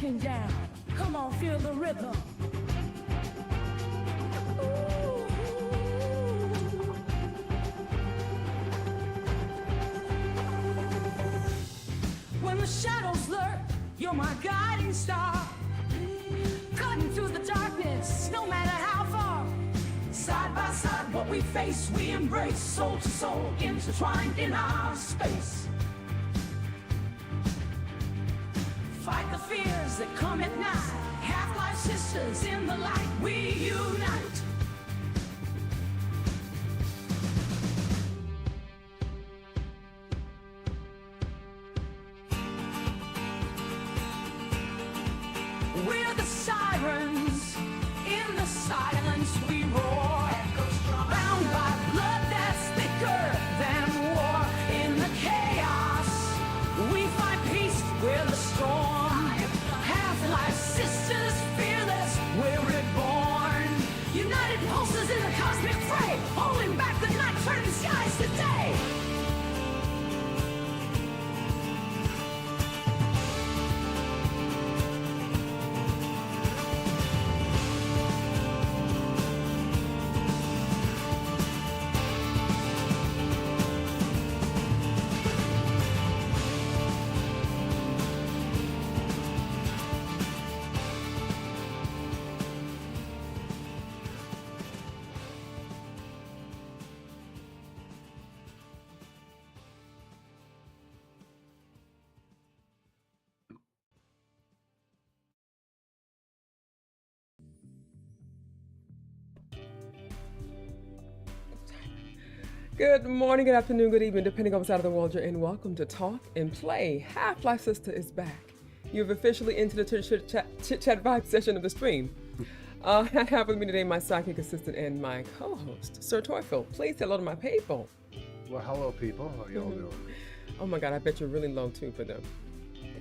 breaking down. Come on, feel the rhythm. Ooh. When the shadows lurk, you're my guiding star. Cutting through the darkness, no matter how far. Side by side, what we face, we embrace. Soul to soul, intertwined in our space. Fight the fears that come at night. Half-life sisters in the light, we unite. We're the sirens, in the silence we roar. Bound by blood that's thicker than war. In the chaos, we find peace, we're the storm. Half-life sisters, fearless, we're reborn. United pulses in the cosmic fray, holding back the night, turning skies to day. Good morning, good afternoon, good evening, depending on what side of the world you're in. Welcome to Talk and Play. HalfLifeSistah is back. You've officially entered the Chit-Chat Vibe Session of the stream. I have with me today my psychic assistant and my co-host, Sir Toyfield. Please say hello to my people. Well, hello, people. How y'all doing? Oh my God, I bet you're really low too for them.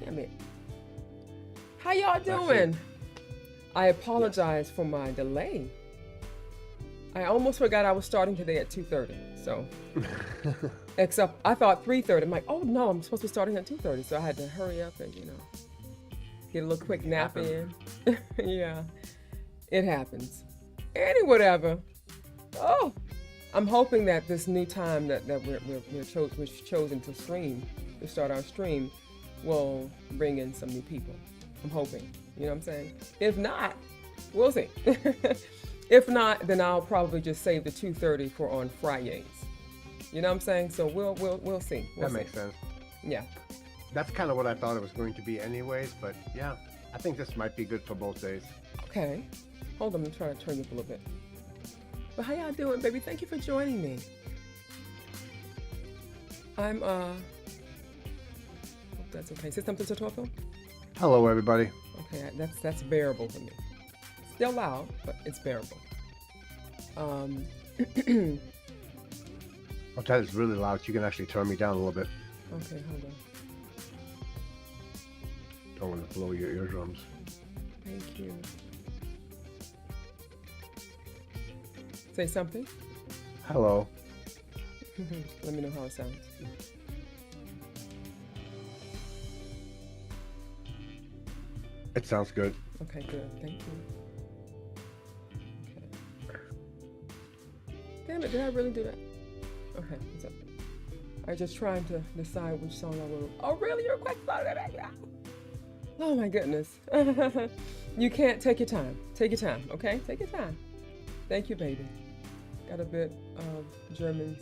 Damn it. How y'all doing? I apologize for my delay. I almost forgot I was starting today at 2:30. So, except I thought 3:30. I'm like, oh no, I'm supposed to be starting at 2:30. So I had to hurry up and, get a little quick nap in. Yeah, it happens. Whatever. Oh, I'm hoping that this new time that we've chosen to stream, to start our stream, will bring in some new people. I'm hoping. You know what I'm saying? If not, we'll see. If not, then I'll probably just save the 2:30 for on Fridays. You know what I'm saying? So we'll see. That makes sense. Yeah. That's kind of what I thought it was going to be anyways, but yeah, I think this might be good for both days. Okay. Hold on, I'm trying to turn you up a little bit. But how y'all doing, baby? Thank you for joining me. I'm hope that's okay. Say something to Toyfield? Hello, everybody. Okay, that's bearable for me. Still loud, but it's bearable. Oh, that is really loud. You can actually turn me down a little bit. Okay, hold on. Don't want to blow your eardrums. Thank you. Say something. Hello. Let me know how it sounds. It sounds good. Okay, good. Thank you. Okay. Damn it, did I really do that? Okay, what's up? I'm just trying to decide which song I will. Oh, really? You're quite sorry about that. Oh, my goodness. You can't take your time. Take your time, okay? Take your time. Thank you, baby. Got a bit of German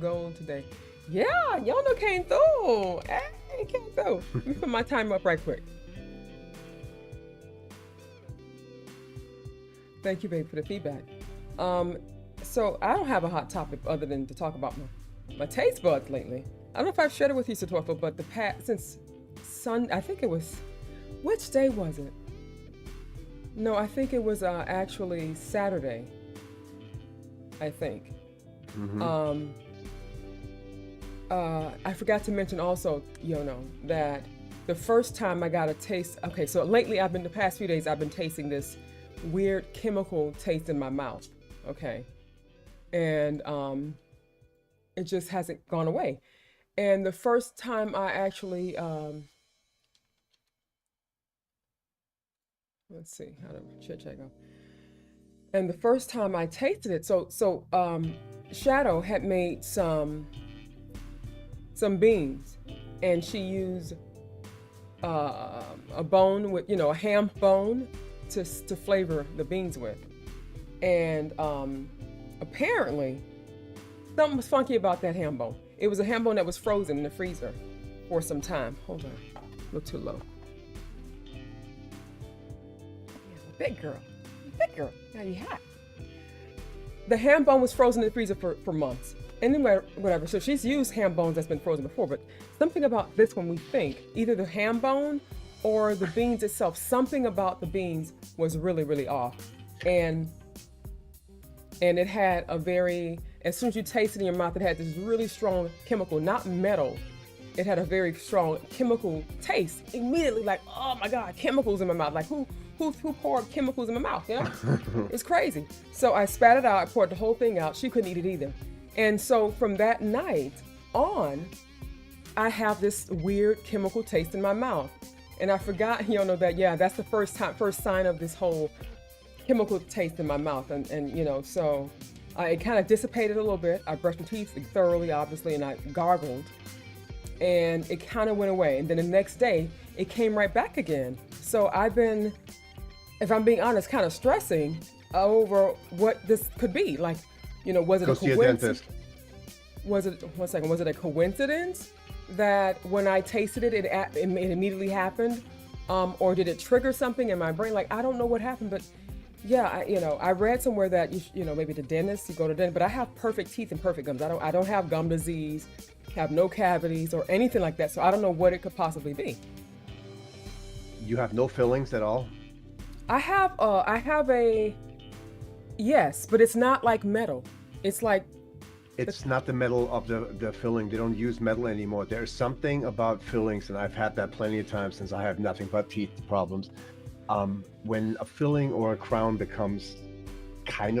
gold today. Yeah, Jono came through. Hey, came through. Let me put my timer up right quick. Thank you, babe, for the feedback. So I don't have a hot topic other than to talk about my taste buds lately. I don't know if I've shared it with you, Satorfa, but since Sunday, I think it was, which day was it? No, I think it was actually Saturday, I think. Mm-hmm. I forgot to mention also, Jono, that the first time I got a taste, okay, so lately the past few days, I've been tasting this weird chemical taste in my mouth, okay? And it just hasn't gone away. And the first time I actually let's see, how did Chit-Chat go? And the first time I tasted it, Shadow had made some beans, and she used a bone with, a ham bone to flavor the beans with. And apparently, something was funky about that ham bone. It was a ham bone that was frozen in the freezer for some time. Hold on, a little too low. Big girl, now you hot. The ham bone was frozen in the freezer for months. Anyway, whatever. So she's used ham bones that's been frozen before, but something about this one, we think either the ham bone or the beans itself, something about the beans was really, really off. And it had a very, as soon as you taste it in your mouth, it had this really strong chemical, not metal. It had a very strong chemical taste. Immediately, like, oh my God, chemicals in my mouth. Like, who poured chemicals in my mouth, It's crazy. So I spat it out, I poured the whole thing out. She couldn't eat it either. And so from that night on, I have this weird chemical taste in my mouth. And I forgot, that, that's the first sign of this whole chemical taste in my mouth. And so it kind of dissipated a little bit. I brushed my teeth thoroughly, obviously, and I gargled. And it kind of went away. And then the next day, it came right back again. So I've been, if I'm being honest, kind of stressing over what this could be. Like, was it a coincidence? Was it a coincidence that when I tasted it, it immediately happened? Or did it trigger something in my brain? Like, I don't know what happened, but yeah, I read somewhere that maybe the dentist, you go to the dentist, but I have perfect teeth and perfect gums. I don't have gum disease, have no cavities or anything like that. So I don't know what it could possibly be. You have no fillings at all? I have a, yes, but it's not like metal. It's like, it's not the metal of the filling. They don't use metal anymore. There's something about fillings, and I've had that plenty of times since I have nothing but teeth problems. When a filling or a crown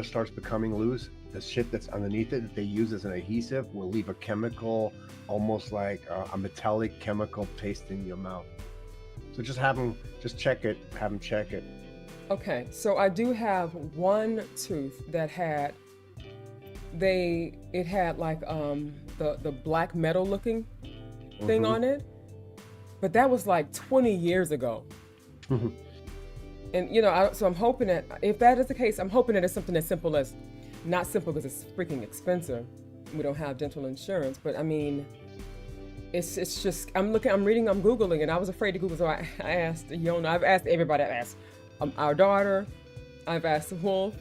starts becoming loose, the shit that's underneath it that they use as an adhesive will leave a chemical, almost like a metallic chemical taste in your mouth. So just have them check it. Okay, so I do have one tooth that had like the black metal looking thing on it, but that was like 20 years ago. And so I'm hoping that if that is the case, I'm hoping that it's something as simple as, not simple because it's freaking expensive. We don't have dental insurance, but I mean, it's just, I'm reading, I'm Googling, and I was afraid to Google, so I asked Jono, I've asked everybody, I've asked our daughter, I've asked Wolf,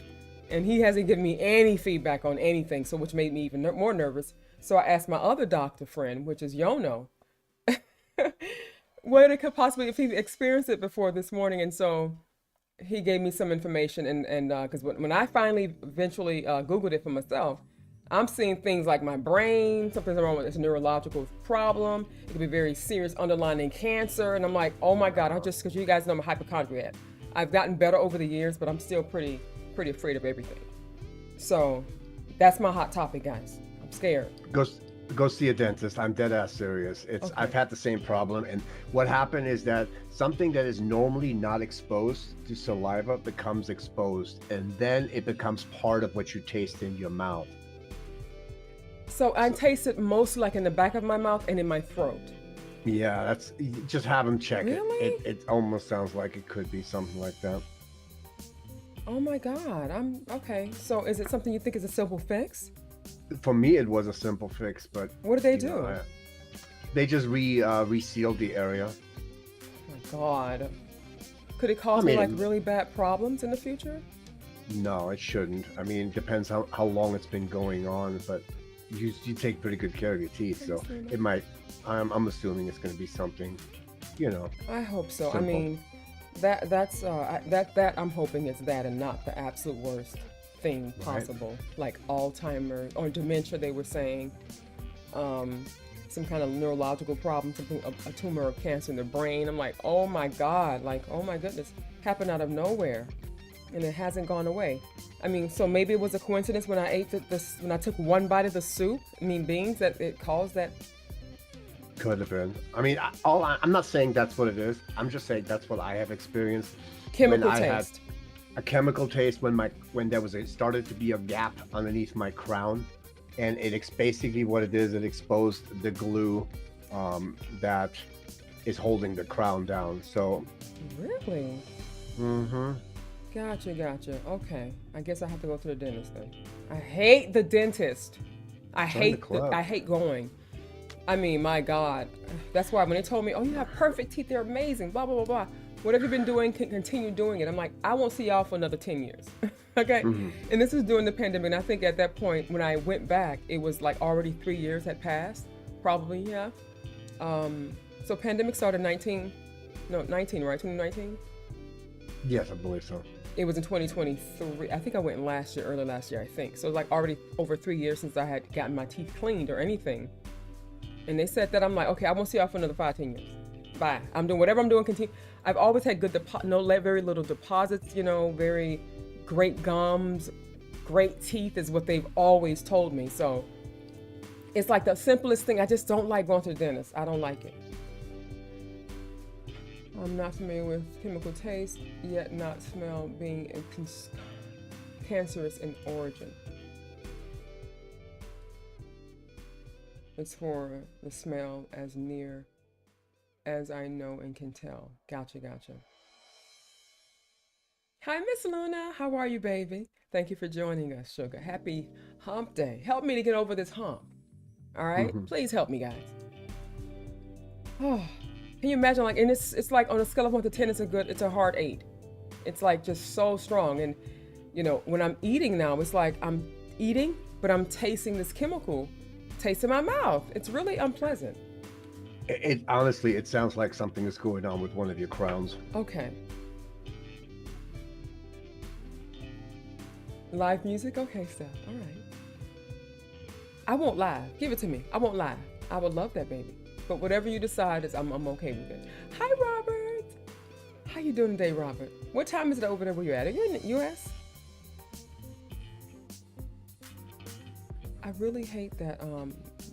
and he hasn't given me any feedback on anything, so which made me even more nervous. So I asked my other doctor friend, which is Jono, what it could possibly, if he experienced it before this morning. And so he gave me some information, and because when I finally eventually Googled it for myself, I'm seeing things like my brain, something's wrong with this neurological problem. It could be very serious underlying cancer. And I'm like, oh my God, because you guys know I'm a hypochondriac. I've gotten better over the years, but I'm still pretty afraid of everything. So that's my hot topic, guys. I'm scared. Go see a dentist. I'm dead ass serious. Okay. I've had the same problem, and what happened is that something that is normally not exposed to saliva becomes exposed, and then it becomes part of what you taste in your mouth. So I taste it mostly like in the back of my mouth and in my throat. Yeah, just have them check really? it. It almost sounds like it could be something like that. Oh my God, okay. So is it something you think is a simple fix? For me, it was a simple fix, but what do they do? They just resealed the area. Oh my God, could it cause me like really bad problems in the future? No, it shouldn't. I mean, it depends how long it's been going on, but you take pretty good care of your teeth, so it might. I'm assuming it's going to be something, I hope so. Simple. I mean, that I'm hoping it's that and not the absolute worst thing possible, like Alzheimer's or dementia. They were saying, some kind of neurological problem, something, a tumor or cancer in the brain. I'm like, oh my God, like, oh my goodness, happened out of nowhere, and it hasn't gone away. I mean, so maybe it was a coincidence when I ate when I took one bite of the soup, beans, that it caused that. Could have been. I mean, I'm not saying that's what it is. I'm just saying that's what I have experienced. Chemical I had taste. a chemical taste when there was started to be a gap underneath my crown, and basically what it is, it exposed the glue that is holding the crown down. So Really? mm-hmm. Gotcha. Okay. I guess I have to go to the dentist then. I hate the dentist. I hate going. I mean, my God. That's why when they told me, oh, you have perfect teeth, they're amazing, blah, blah, blah, blah. Whatever you've been doing, can continue doing it. I'm like, I won't see y'all for another 10 years. Okay? Mm-hmm. And this is during the pandemic. And I think at that point, when I went back, it was like already 3 years had passed. Probably, yeah. So pandemic started 19, right? 2019? Yes, I believe so. It was in 2023. I think I went early last year, I think. So it was like already over 3 years since I had gotten my teeth cleaned or anything. And they said that. I'm like, okay, I won't see y'all for another 5-10 years. Bye. I'm doing whatever I'm doing. Continue. I've always had good, very little deposits, very great gums, great teeth is what they've always told me. So it's like the simplest thing. I just don't like going to the dentist. I don't like it. I'm not familiar with chemical taste, yet not smell being cancerous in origin. It's for the smell as near as I know and can tell. Gotcha. Hi, Miss Luna. How are you, baby? Thank you for joining us, sugar. Happy hump day. Help me to get over this hump. All right? Mm-hmm. Please help me, guys. Oh, can you imagine? Like, and it's like on a scale of 1 to 10, it's a hard 8. It's like just so strong. And when I'm eating now, it's like I'm eating, but I'm tasting this chemical taste in my mouth. It's really unpleasant. It honestly, it sounds like something is going on with one of your crowns. Okay. Live music? Okay, Steph. All right. I won't lie. Give it to me. I won't lie. I would love that, baby. But whatever you decide, I'm okay with it. Hi, Robert. How you doing today, Robert? What time is it over there where you're at? Are you in the U.S.? I really hate that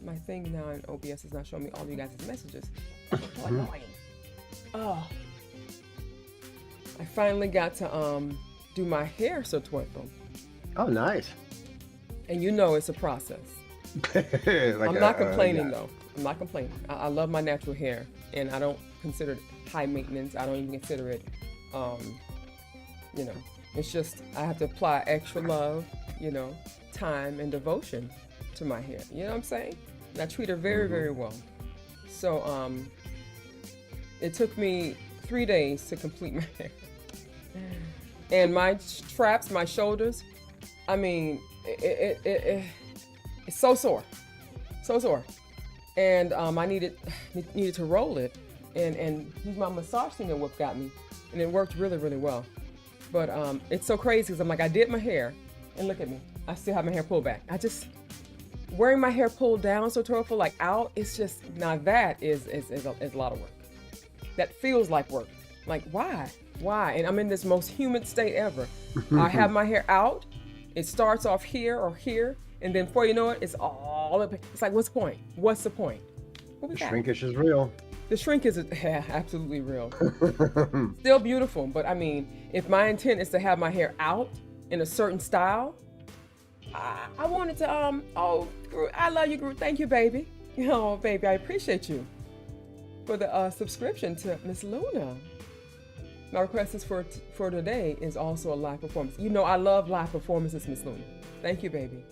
my thing now in OBS is not showing me all of you guys' messages. It's so annoying. Oh. I finally got to do my hair, so twinkle. Oh, nice. And it's a process. I'm not complaining though. I'm not complaining. I love my natural hair, and I don't consider it high maintenance. I don't even consider it, it's just I have to apply extra love, time and devotion to my hair. You know what I'm saying? And I treat her very, very well. So it took me 3 days to complete my hair. And my straps, my shoulders, I mean, it's so sore. And I needed to roll it and use my massage thing that Whip got me. And it worked really, really well. But it's so crazy because I'm like, I did my hair, and look at me. I still have my hair pulled back. Wearing my hair pulled down so tortured, like out, it's just, now that is a lot of work. That feels like work. Like, why? And I'm in this most humid state ever. I have my hair out. It starts off here or here. And then before you know it, it's all up. It's like, what's the point? What's the point? The shrinkage is real. The shrink is absolutely real. Still beautiful. But I mean, if my intent is to have my hair out in a certain style, I wanted to, Groot, I love you, Groot. Thank you, baby. Oh, baby, I appreciate you for the subscription to Miss Luna. My request is for today is also a live performance. I love live performances, Miss Luna. Thank you, baby.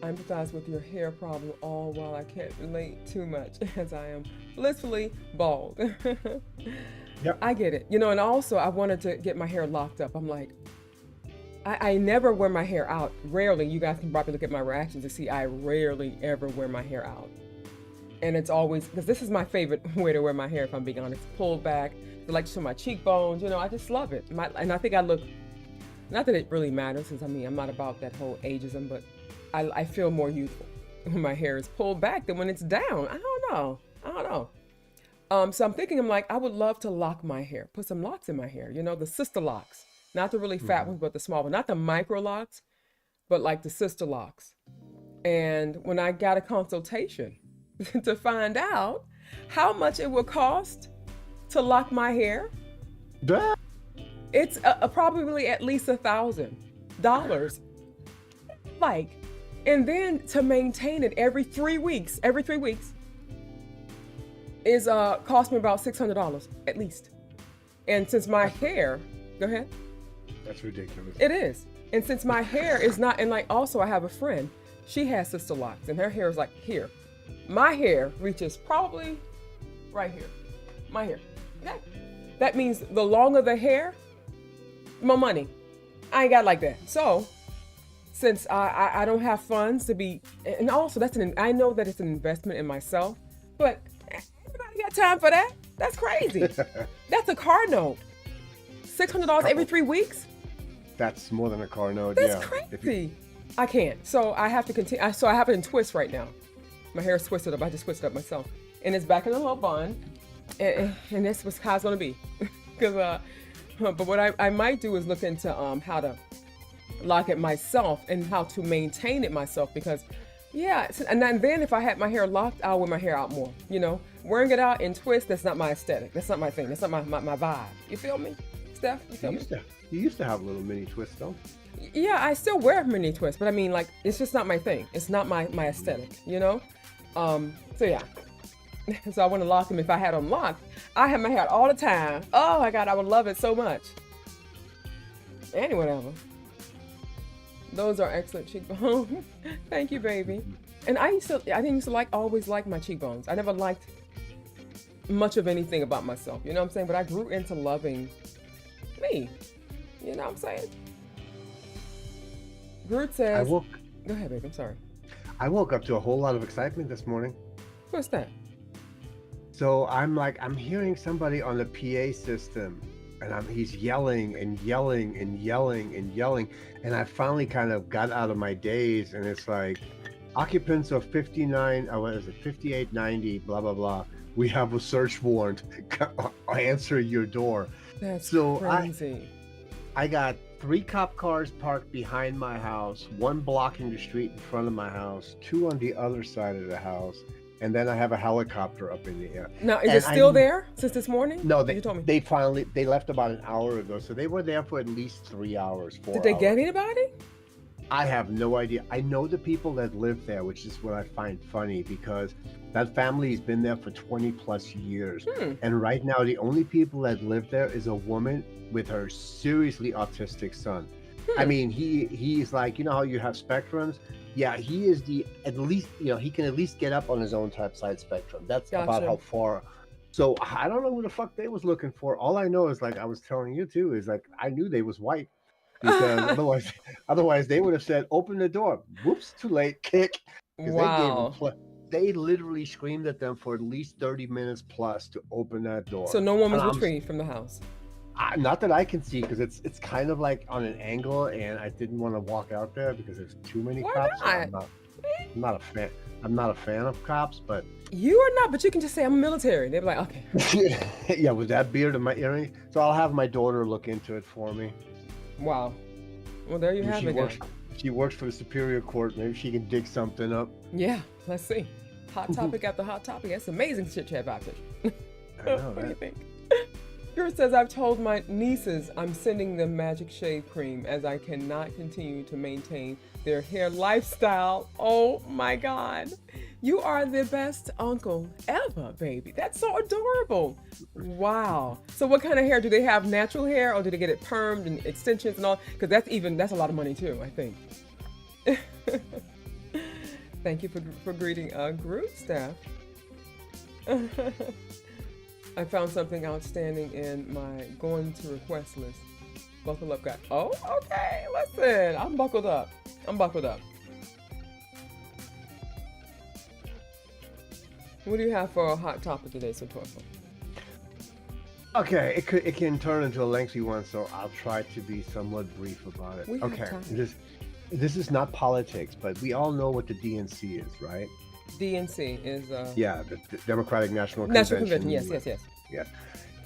I empathize with your hair problem, all while I can't relate too much as I am blissfully bald. Yep. I get it. And also I wanted to get my hair locked up. I'm like, I never wear my hair out. Rarely. You guys can probably look at my reactions to see I rarely ever wear my hair out. And it's always, because this is my favorite way to wear my hair, if I'm being honest. Pulled back, like to my cheekbones, I just love it. And I think I look, not that it really matters, because I'm not about that whole ageism, but I feel more youthful when my hair is pulled back than when it's down. I don't know. So I'm thinking, I would love to lock my hair, put some locks in my hair, the Sistah locks. Not the really fat ones, but the small ones. Not the micro locks, but like the Sistah locks. And when I got a consultation to find out how much it would cost to lock my hair, It's probably at least $1,000. Like, and then to maintain it every 3 weeks is cost me about $600 at least. And since my hair, go ahead. That's ridiculous. It is. And since my hair is not, and like also I have a friend, she has sister locks and her hair is like here. My hair reaches probably right here. My hair. Okay? That means the longer the hair, more money. I ain't got like that. So since I don't have funds to be, and also I know that it's an investment in myself, but anybody got time for that? That's crazy. That's a car note. $600 every 3 weeks? That's more than a car note. That's yeah. crazy. I can't. So I have to continue. So I have it in twists right now. My hair is twisted up. I just twisted up myself. And it's back in a little bun. And that's what how it's going to be. But what I might do is look into how to lock it myself and how to maintain it myself. Because, yeah. And then if I had my hair locked, I'll wear my hair out more. You know, wearing it out in twists, that's not my aesthetic. That's not my thing. That's not my vibe. You feel me, Steph? You feel me? You used to have a little mini twist, though. Yeah, I still wear mini twists, but I mean, like, it's just not my thing. It's not my aesthetic, you know? So yeah. So I want to lock them. If I had them locked, I have my hair all the time. Oh my God, I would love it so much. And whatever. Those are excellent cheekbones. Thank you, baby. And I didn't always like my cheekbones. I never liked much of anything about myself. You know what I'm saying? But I grew into loving me. You know what I'm saying? Groot says, go ahead, babe. I'm sorry. I woke up to a whole lot of excitement this morning. What's that? So I'm hearing somebody on the PA system, and he's yelling and yelling and yelling and yelling. And I finally kind of got out of my daze, and it's like, occupants of 5890, blah, blah, blah. We have a search warrant. Answer your door. That's so crazy. I got 3 cop cars parked behind my house, 1 blocking the street in front of my house, 2 on the other side of the house, and then I have a helicopter up in the air. Now, is it still there since this morning? No, you told me. They left about an hour ago, so they were there for at least 3 hours, 4 hours. Did they get anybody? I have no idea. I know the people that live there, which is what I find funny, because that family's been there for 20 plus years. And right now, the only people that live there is a woman with her seriously autistic son. I mean, he's like, you know how you have spectrums? Yeah, he is at least, he can at least get up on his own side spectrum. That's about how far. So I don't know who the fuck they was looking for. All I know is, like I was telling you too, is like, I knew they was white. Because otherwise they would have said, open the door. Whoops, too late, kick. Wow. They literally screamed at them for at least 30 minutes plus to open that door. So no one was retrieved from the house? Not that I can see, because it's kind of like on an angle, and I didn't want to walk out there because there's too many cops. Not? I'm not a fan. I'm not a fan of cops, but you are not. But you can just say I'm military. They'll be like, okay. Yeah, with that beard and my earring. So I'll have my daughter look into it for me. Wow. Well, there you have it. She works for the Superior Court. Maybe she can dig something up. Yeah, let's see. Hot topic after hot topic. That's amazing Chit-Chat Vibe Session. I know, what do you think? Girl says, I've told my nieces I'm sending them magic shave cream as I cannot continue to maintain their hair lifestyle. Oh my God. You are the best uncle ever, baby. That's so adorable. Wow. So what kind of hair? Do they have natural hair, or do they get it permed and extensions and all? Because that's a lot of money too, I think. Thank you for greeting Groot, Steph. I found something outstanding in my going to request list. Buckle up, guys. Oh, okay. Listen, I'm buckled up. What do you have for a hot topic today, Satorfo? Okay, it can turn into a lengthy one, so I'll try to be somewhat brief about it. Okay, this is not politics, but we all know what the DNC is, right? DNC is yeah, the Democratic National Convention. Yes.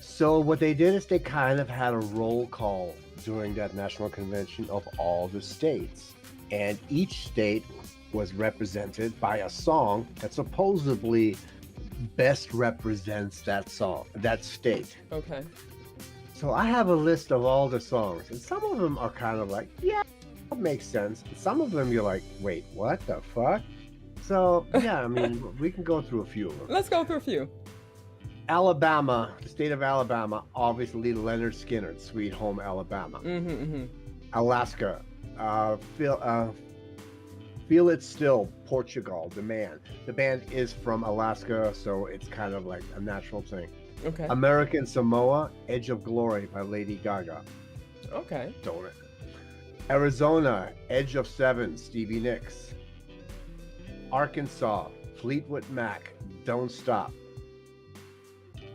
So what they did is they kind of had a roll call during that national convention of all the states, and each state was represented by a song that supposedly best represents that state. Okay. So I have a list of all the songs, and some of them are kind of like, yeah, that makes sense. Some of them you're like, wait, what the fuck? So yeah, I mean, we can go through a few of them. Let's go through a few. Alabama, the state of Alabama, obviously Leonard Skinner, Sweet Home Alabama. Alaska, Feel It Still, Portugal, the man. The band is from Alaska, so it's kind of like a natural thing. Okay. American Samoa, Edge of Glory by Lady Gaga. Okay. Don't it? Arizona, Edge of Seven, Stevie Nicks. Arkansas, Fleetwood Mac, Don't Stop.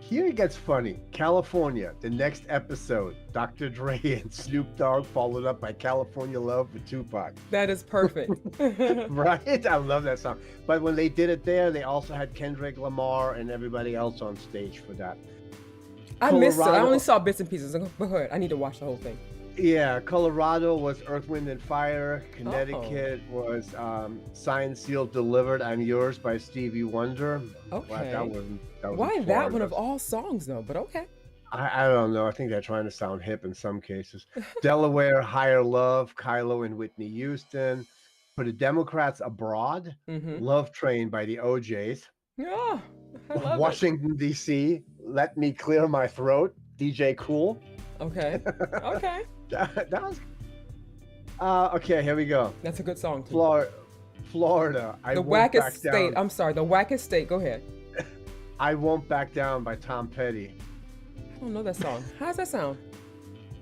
Here it gets funny. California, the next episode, Dr. Dre and Snoop Dogg, followed up by California Love with Tupac. That is perfect. Right? I love that song. But when they did it there, they also had Kendrick Lamar and everybody else on stage for that. I missed it. I only saw bits and pieces. Go ahead. I need to watch the whole thing. Yeah, Colorado was Earth, Wind, and Fire. Connecticut was Signed, Sealed, Delivered, I'm Yours by Stevie Wonder. Okay. Wow, that was Why in that Florida. one of all songs, though? But okay. I don't know. I think they're trying to sound hip in some cases. Delaware, Higher Love, Kylo and Whitney Houston. For the Democrats abroad, Love Train by the OJs. Yeah, I love Washington, D.C., Let Me Clear My Throat, DJ Cool. Okay. Okay. That was... okay, here we go. That's a good song, too. Florida. The wackest state. I'm sorry, the wackest state. Go ahead. I Won't Back Down by Tom Petty. I don't know that song. How's that sound?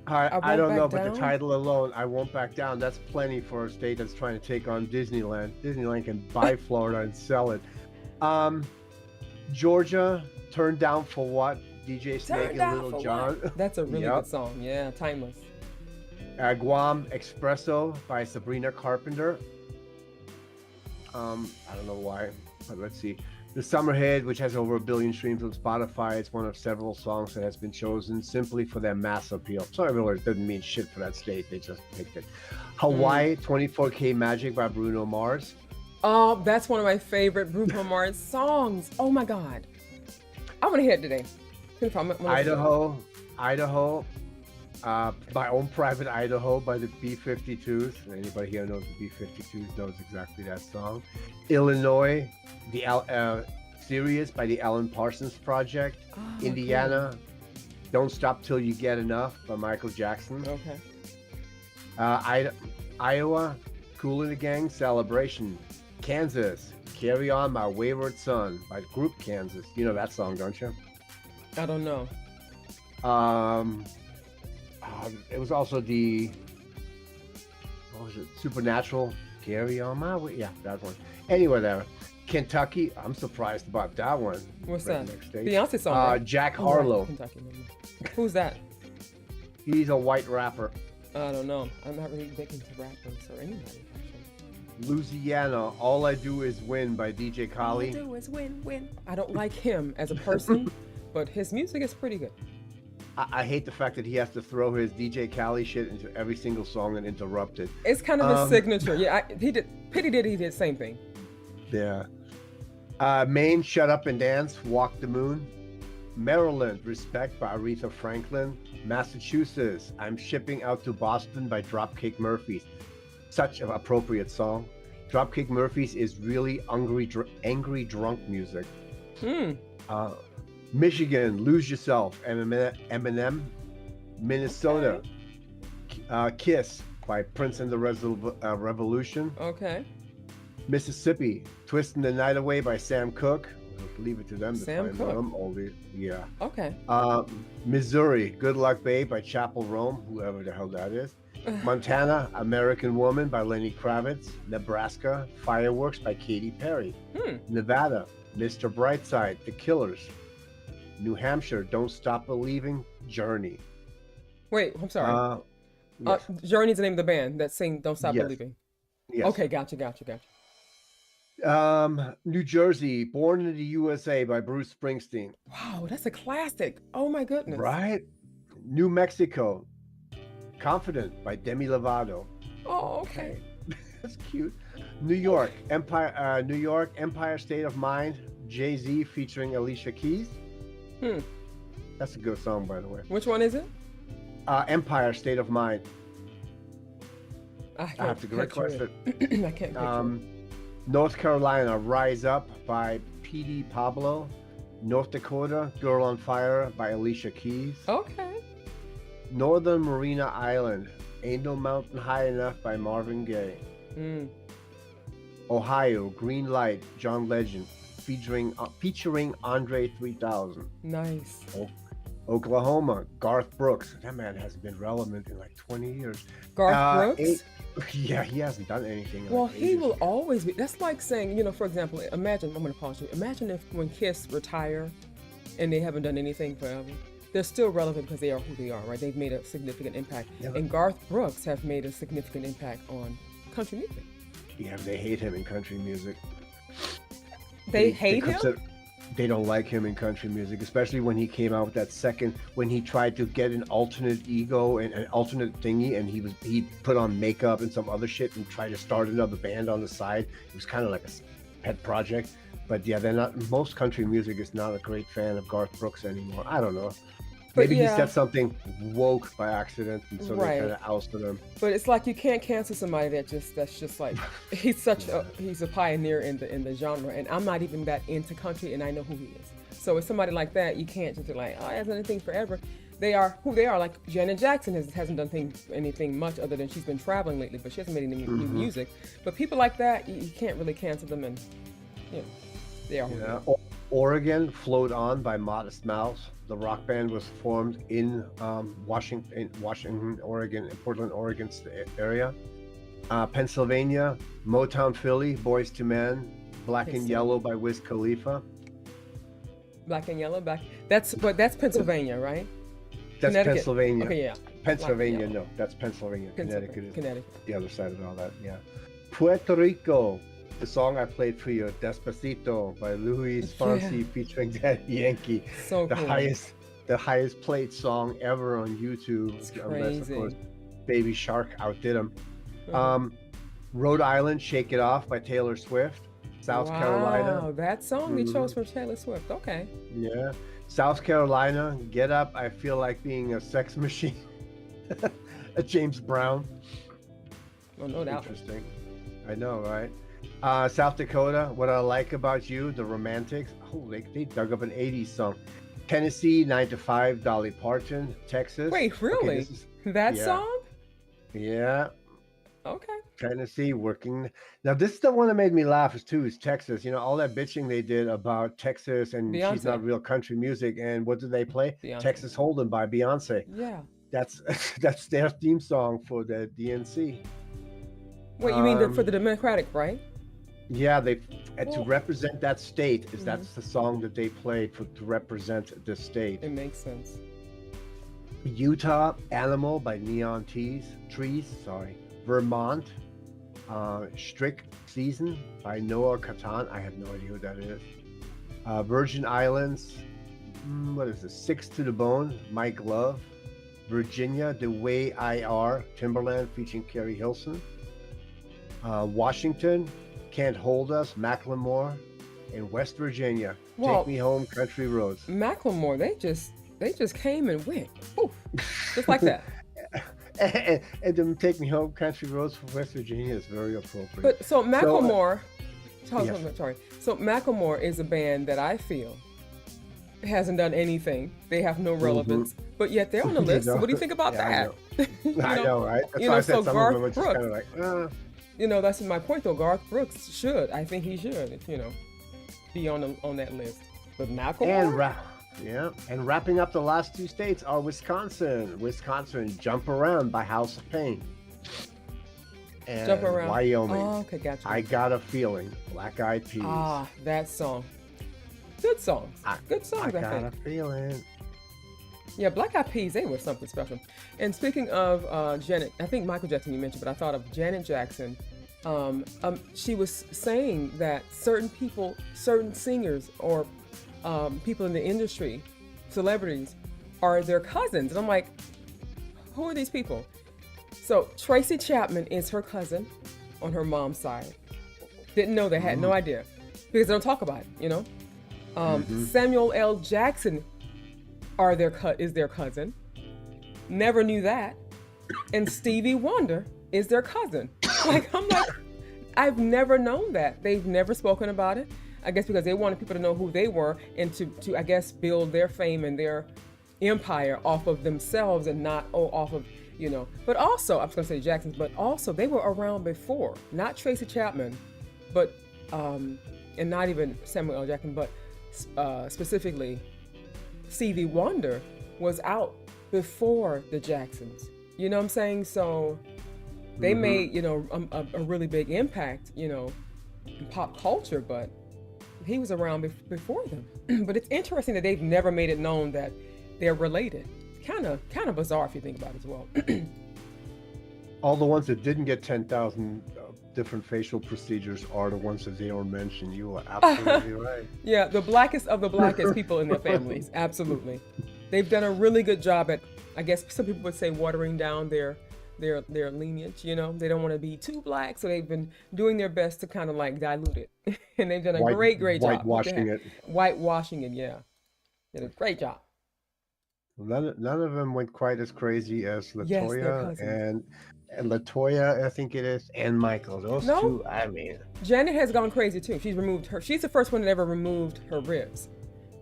I don't know, but Down? the title alone, I Won't Back Down, that's plenty for a state that's trying to take on Disneyland. Disneyland can buy Florida and sell it. Georgia, Turned Down for What? DJ Snake and Little John. That's a really good song. Yeah, timeless. Guam, Espresso by Sabrina Carpenter. I don't know why, but let's see. The Summer Hit, which has over 1 billion streams on Spotify, it's one of several songs that has been chosen simply for their mass appeal. Sorry, it doesn't mean shit for that state. They just picked it. Hawaii, 24K Magic by Bruno Mars. Oh, that's one of my favorite Bruno Mars songs. Oh my God. I'm gonna hear it today. Idaho, My Own Private Idaho by the B-52s. Anybody here knows the B-52s knows exactly that song. Illinois, the Sirius by the Alan Parsons Project. Oh, Indiana, Don't Stop Till You Get Enough by Michael Jackson. Okay. Iowa, Kool and the Gang, Celebration. Kansas, Carry On My Wayward Son by Group Kansas. You know that song, don't you? I don't know. It was also the, what was it, Supernatural, Carry On My Way. Yeah, that one. Anyway, there. Kentucky, I'm surprised about that one. What's that? Next stage. Beyonce song. Right? Jack Harlow. Kentucky. Who's that? He's a white rapper. I don't know. I'm not really big into rappers or anybody, actually. Louisiana, All I Do Is Win by DJ Khaled. All I do is win. I don't like him as a person, but his music is pretty good. I hate the fact that he has to throw his DJ Khaled shit into every single song and interrupt it. It's kind of his signature. Yeah, he did the same thing. Yeah. Maine, Shut Up and Dance, Walk the Moon. Maryland, Respect by Aretha Franklin. Massachusetts, I'm Shipping Out to Boston by Dropkick Murphys. Such an appropriate song. Dropkick Murphys is really angry drunk music. Michigan, Lose Yourself, Eminem. Minnesota, Kiss by Prince and the Revolution. Okay. Mississippi, Twisting the Night Away by Sam Cooke. Leave it to them to Sam find Cooke. them. Yeah. Okay. Missouri, Good Luck Babe by Chapel Rome, whoever the hell that is. Montana, American Woman by Lenny Kravitz. Nebraska, Fireworks by Katy Perry. Nevada, Mr. Brightside, The Killers. New Hampshire, Don't Stop Believing, Journey. Wait, I'm sorry. Yes. Journey's the name of the band that sing Don't Stop Yes. Believing. Yes. Okay, gotcha. New Jersey, Born in the USA by Bruce Springsteen. Wow, that's a classic. Oh my goodness. Right? New Mexico, Confident by Demi Lovato. Oh, okay. That's cute. New York, Empire State of Mind, Jay-Z featuring Alicia Keys. That's a good song, by the way. Which one is it? Empire, State of Mind. I have to request it. I can't picture North Carolina, Rise Up by P.D. Pablo. North Dakota, Girl on Fire by Alicia Keys. Okay. Northern Marina Island, Ain't No Mountain High Enough by Marvin Gaye. Ohio, Green Light, John Legend, featuring Andre 3000. Nice. Oklahoma, Garth Brooks. That man hasn't been relevant in like 20 years. Garth Brooks? Yeah, he hasn't done anything. In Well, like he ages. will always be. That's like saying, for example, imagine, I'm going to pause you. Imagine if when Kiss retire and they haven't done anything forever. They're still relevant because they are who they are, right? They've made a significant impact. Yeah, and Garth Brooks have made a significant impact on country music. Yeah, they hate him in country music. They hate him? They don't like him in country music, especially when he came out with that second, when he tried to get an alternate ego and an alternate thingy, and he put on makeup and some other shit and tried to start another band on the side. It was kind of like a pet project. But yeah, most country music is not a great fan of Garth Brooks anymore. I don't know. Maybe he said something woke by accident, and so they kind of ousted him. But it's like you can't cancel somebody that's just like he's a pioneer in the genre, and I'm not even that into country, and I know who he is. So with somebody like that, you can't just be like, oh, he hasn't done anything forever. They are who they are. Like Janet Jackson hasn't done anything much other than she's been traveling lately, but she hasn't made any new music. But people like that, you can't really cancel them, and they are who they are. Oregon, Float On by Modest Mouse. The rock band was formed in Washington, Oregon, in Portland, Oregon area. Pennsylvania, Motown Philly, Boys to Men, Black and Yellow by Wiz Khalifa. Black and Yellow, that's Pennsylvania, right? That's Pennsylvania. Okay, yeah. Pennsylvania, no, that's Pennsylvania. Connecticut is the other side of all that, yeah. Puerto Rico, the song I played for you, Despacito by Luis Fonsi featuring Daddy Yankee. So the cool. The highest played song ever on YouTube. It's unless, crazy. of course, Baby Shark outdid him. Rhode Island, Shake It Off by Taylor Swift. South Carolina. Wow, that song you chose from Taylor Swift. Okay. Yeah. South Carolina, Get Up, I Feel Like Being a Sex Machine. A James Brown. Oh, no doubt. Interesting. I know, right? South Dakota, What I Like About You, The Romantics. Oh, they dug up an 80s song. Tennessee, 9 to 5, Dolly Parton. Texas. Wait, really? That song? Yeah. Okay. Tennessee, Working. Now, this is the one that made me laugh too, is Texas. All that bitching they did about Texas and Beyonce. She's Not Real Country Music. And what did they play? Beyonce. Texas Hold'em by Beyonce. Yeah. That's their theme song for the DNC. Wait, you mean for the Democratic, right? Yeah, to represent that state, that's the song that they played to represent the state. It makes sense. Utah, Animal by Neon Trees. Vermont, Strict Season by Noah Kahan. I have no idea who that is. Virgin Islands, what is this? Six to the Bone, Mike Love. Virginia, The Way I Are, Timberland featuring Carrie Hilson. Washington, Can't Hold Us, Macklemore. In West Virginia, Take Me Home, Country Roads. Macklemore, they just came and went. Oof, just like that. and then Take Me Home, Country Roads from West Virginia is very appropriate. But so Macklemore, yes. sorry. So Macklemore is a band that I feel hasn't done anything. They have no relevance, but yet they're on the list. So what do you think about that? I know, right? That's why I said some of them are just kind of like, that's my point though. Garth Brooks should. I think he should, be on that list. But Macklemore? And wrapping up the last two states are Wisconsin, Jump Around by House of Pain. And Jump Around. Wyoming, Oh, okay, gotcha. I Got a Feeling, Black Eyed Peas. Ah, that song. Good songs. Good songs, I got think. a feeling. Yeah, Black Eyed Peas, they were something special. And speaking of Janet, I think Michael Jackson you mentioned, but I thought of Janet Jackson. She was saying that certain people, certain singers or people in the industry, celebrities, are their cousins. And I'm like, who are these people? So Tracy Chapman is her cousin on her mom's side. Didn't know they had no idea because they don't talk about it, Samuel L. Jackson is their cousin. Never knew that. And Stevie Wonder is their cousin. Like, I'm like, I've never known that. They've never spoken about it. I guess because they wanted people to know who they were and to I guess, build their fame and their empire off of themselves and not off of, you know. But also, I was going to say Jacksons, but also they were around before. Not Tracy Chapman, but, and not even Samuel L. Jackson, but specifically Stevie Wonder was out before the Jacksons. You know what I'm saying? So they made, you know, a really big impact, you know, in pop culture, but he was around before them. But it's interesting that they've never made it known that they're related. Kind of bizarre if you think about it as well. All the ones that didn't get 10,000 different facial procedures are the ones that they don't mention. You are absolutely right. Yeah, the blackest of the blackest people in their families. Absolutely. They've done a really good job at, I guess some people would say, watering down their lineage, you know. They don't want to be too black, so they've been doing their best to kind of like dilute it. And they've done a great job. Whitewashing it, yeah. Did a great job. None of them went quite as crazy as Latoya yes, and Latoya, I think it is, and Michael. Those two, I mean. Janet has gone crazy too. She's the first one that ever removed her ribs.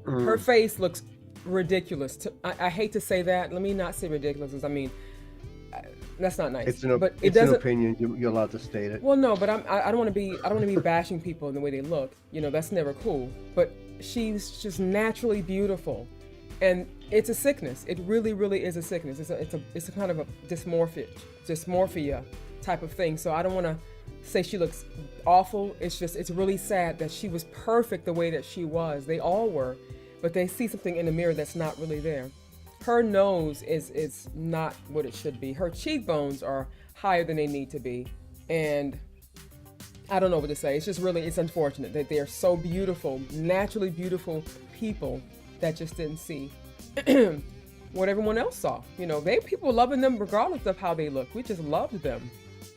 Her face looks ridiculous. I hate to say that. Let me not say ridiculous, because I mean, that's not nice. It's an opinion. You're allowed to state it. Well, no, but I don't want to be bashing people in the way they look. You know, that's never cool. But she's just naturally beautiful, and it's a sickness. It really, really is a sickness. It's a kind of a dysmorphia type of thing. So I don't want to say she looks awful. It's really sad that she was perfect the way that she was. They all were, but they see something in the mirror that's not really there. Her nose is not what it should be. Her cheekbones are higher than they need to be. And I don't know what to say. It's unfortunate that they're so beautiful, naturally beautiful people that just didn't see what everyone else saw. You know, people loving them regardless of how they look. We just loved them,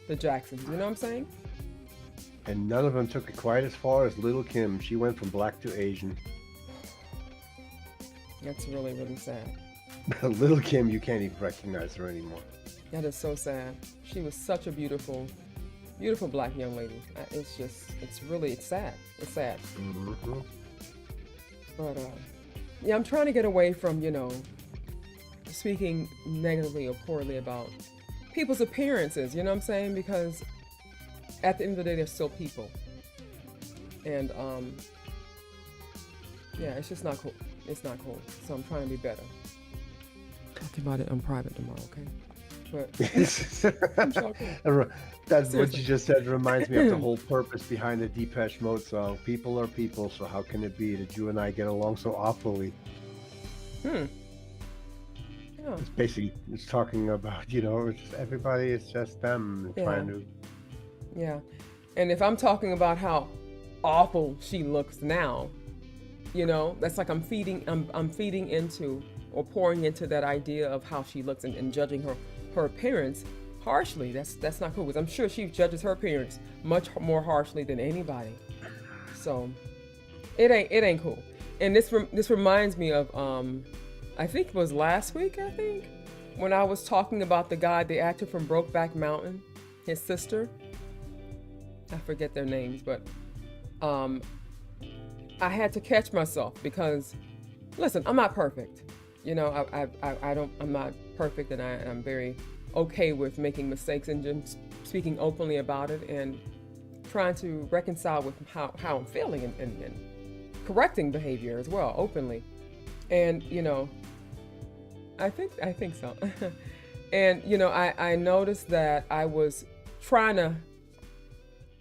the Jacksons, you know what I'm saying? And none of them took it quite as far as Little Kim. She went from black to Asian. That's really, really sad. Little Kim, you can't even recognize her anymore. That is so sad. She was such a beautiful, beautiful black young lady. It's sad. It's sad. Mm-hmm. But, yeah, I'm trying to get away from, you know, speaking negatively or poorly about people's appearances, you know what I'm saying? Because at the end of the day, they're still people. And, yeah, it's just not cool. It's not cool. So I'm trying to be better. Talk about it in private tomorrow, okay? But I'm joking. That's Seriously. what you just said reminds me of the whole purpose behind the Depeche Mode song. People are people, so how can it be that you and I get along so awfully? Yeah. It's basically, it's talking about, you know, everybody is just them trying to. Yeah. And if I'm talking about how awful she looks now, you know, that's like I'm feeding into or pouring into that idea of how she looks and judging her appearance harshly. That's not cool, because I'm sure she judges her appearance much more harshly than anybody. So it ain't cool. And this reminds me of I think it was last week, when I was talking about the actor from Brokeback Mountain, his sister. I forget their names, but I had to catch myself because, listen, I'm not perfect. You know, I'm not perfect, and I'm very okay with making mistakes and just speaking openly about it and trying to reconcile with how I'm feeling and correcting behavior as well, openly. And, you know, I think so. And, you know, I noticed that I was trying to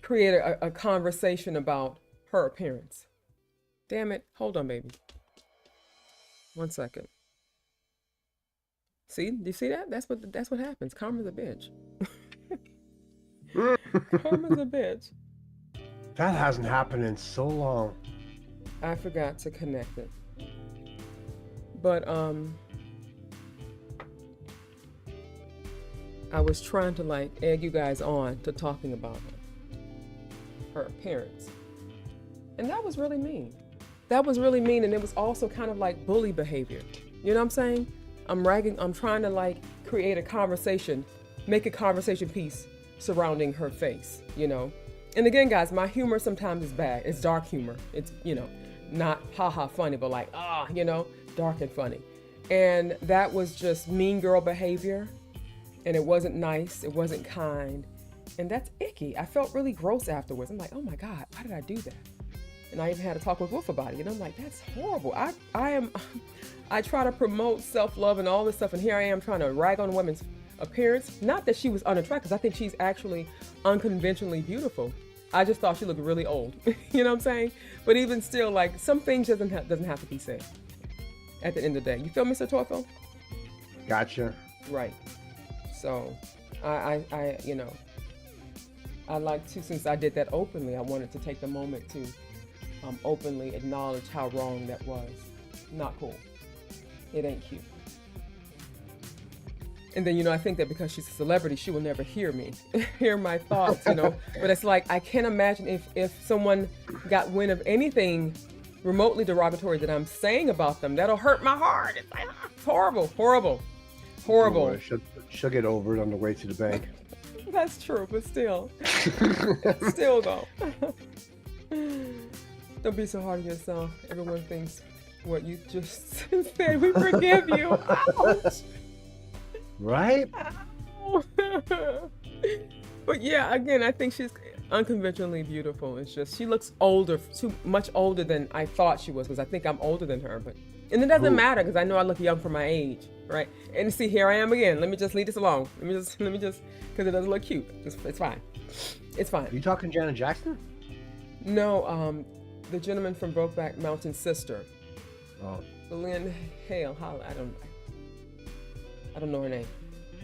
create a conversation about her appearance. Damn it. Hold on, baby. 1 second. See? Do you see that? That's what happens. Karma's a bitch. Karma's a bitch. That hasn't happened in so long. I forgot to connect it. But I was trying to like egg you guys on to talking about her appearance. And that was really mean. That was really mean, and it was also kind of like bully behavior. You know what I'm saying? I'm ragging. I'm trying to like create a conversation, make a conversation piece surrounding her face, you know. And again, guys, my humor sometimes is bad. It's dark humor. It's, you know, not haha funny, but like, you know, dark and funny. And that was just mean girl behavior. And it wasn't nice. It wasn't kind. And that's icky. I felt really gross afterwards. I'm like, oh my God, why did I do that? And I even had to talk with Wolf about it. And I'm like, that's horrible. I try to promote self-love and all this stuff. And here I am trying to rag on women's appearance. Not that she was unattractive. I think she's actually unconventionally beautiful. I just thought she looked really old. You know what I'm saying? But even still, like, some things doesn't have to be said at the end of the day. You feel me, Sir Torfil? Gotcha. Right. So I you know, I like to, since I did that openly, I wanted to take the moment to openly acknowledge how wrong that was. Not cool. It ain't cute. And then, you know, I think that because she's a celebrity, she will never hear me, hear my thoughts, you know. But it's like, I can't imagine if someone got wind of anything remotely derogatory that I'm saying about them, that'll hurt my heart. It's like, it's horrible, horrible, horrible. She'll get over it on the way to the bank. That's true, but still. Still though. Don't be so hard on yourself. Everyone thinks what you just said. We forgive you. Ouch. Right? Ow. But yeah, again, I think she's unconventionally beautiful. It's just, she looks older, too much older than I thought she was, because I think I'm older than her. But and it doesn't matter, because I know I look young for my age, right? And see, here I am again. Let me just leave this alone. Let me just, because it doesn't look cute. It's fine. It's fine. Are you talking Janet Jackson? No, the gentleman from Brokeback Mountain, Sister. Oh. Lynn Hale. I don't know her name.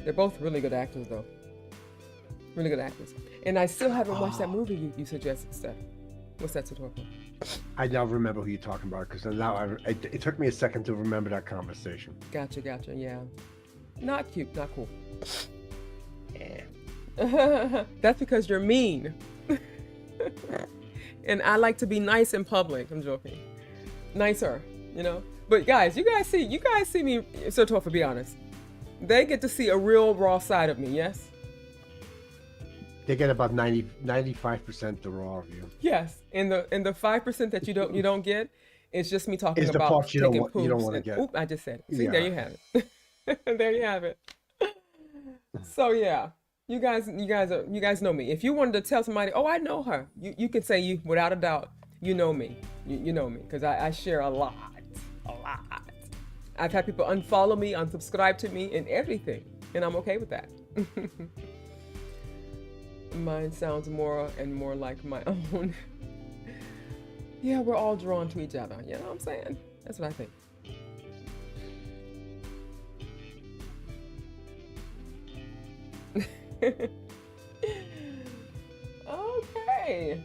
They're both really good actors, though. Really good actors. And I still haven't watched that movie you suggested, Steph. What's that to talk about? I now remember who you're talking about, because now it took me a second to remember that conversation. Gotcha, yeah. Not cute, not cool. Yeah. That's because you're mean. And I like to be nice in public. I'm joking. Nicer, you know? But guys, you guys see me, so tough, to be honest. They get to see a real raw side of me, yes? They get about 95% the raw of you. Yes, and the 5% that you don't get, it's just me talking about the part you don't want to get. Oop, I just said it. See, Yeah. there you have it. There you have it. So yeah, you guys know me. If you wanted to tell somebody, oh, I know her, you can say, you without a doubt, you know me. You know me, because I share a lot. I've had people unfollow me, unsubscribe to me, and everything, and I'm okay with that. Mine sounds more and more like my own. Yeah, we're all drawn to each other. You know what I'm saying? That's what I think. Okay.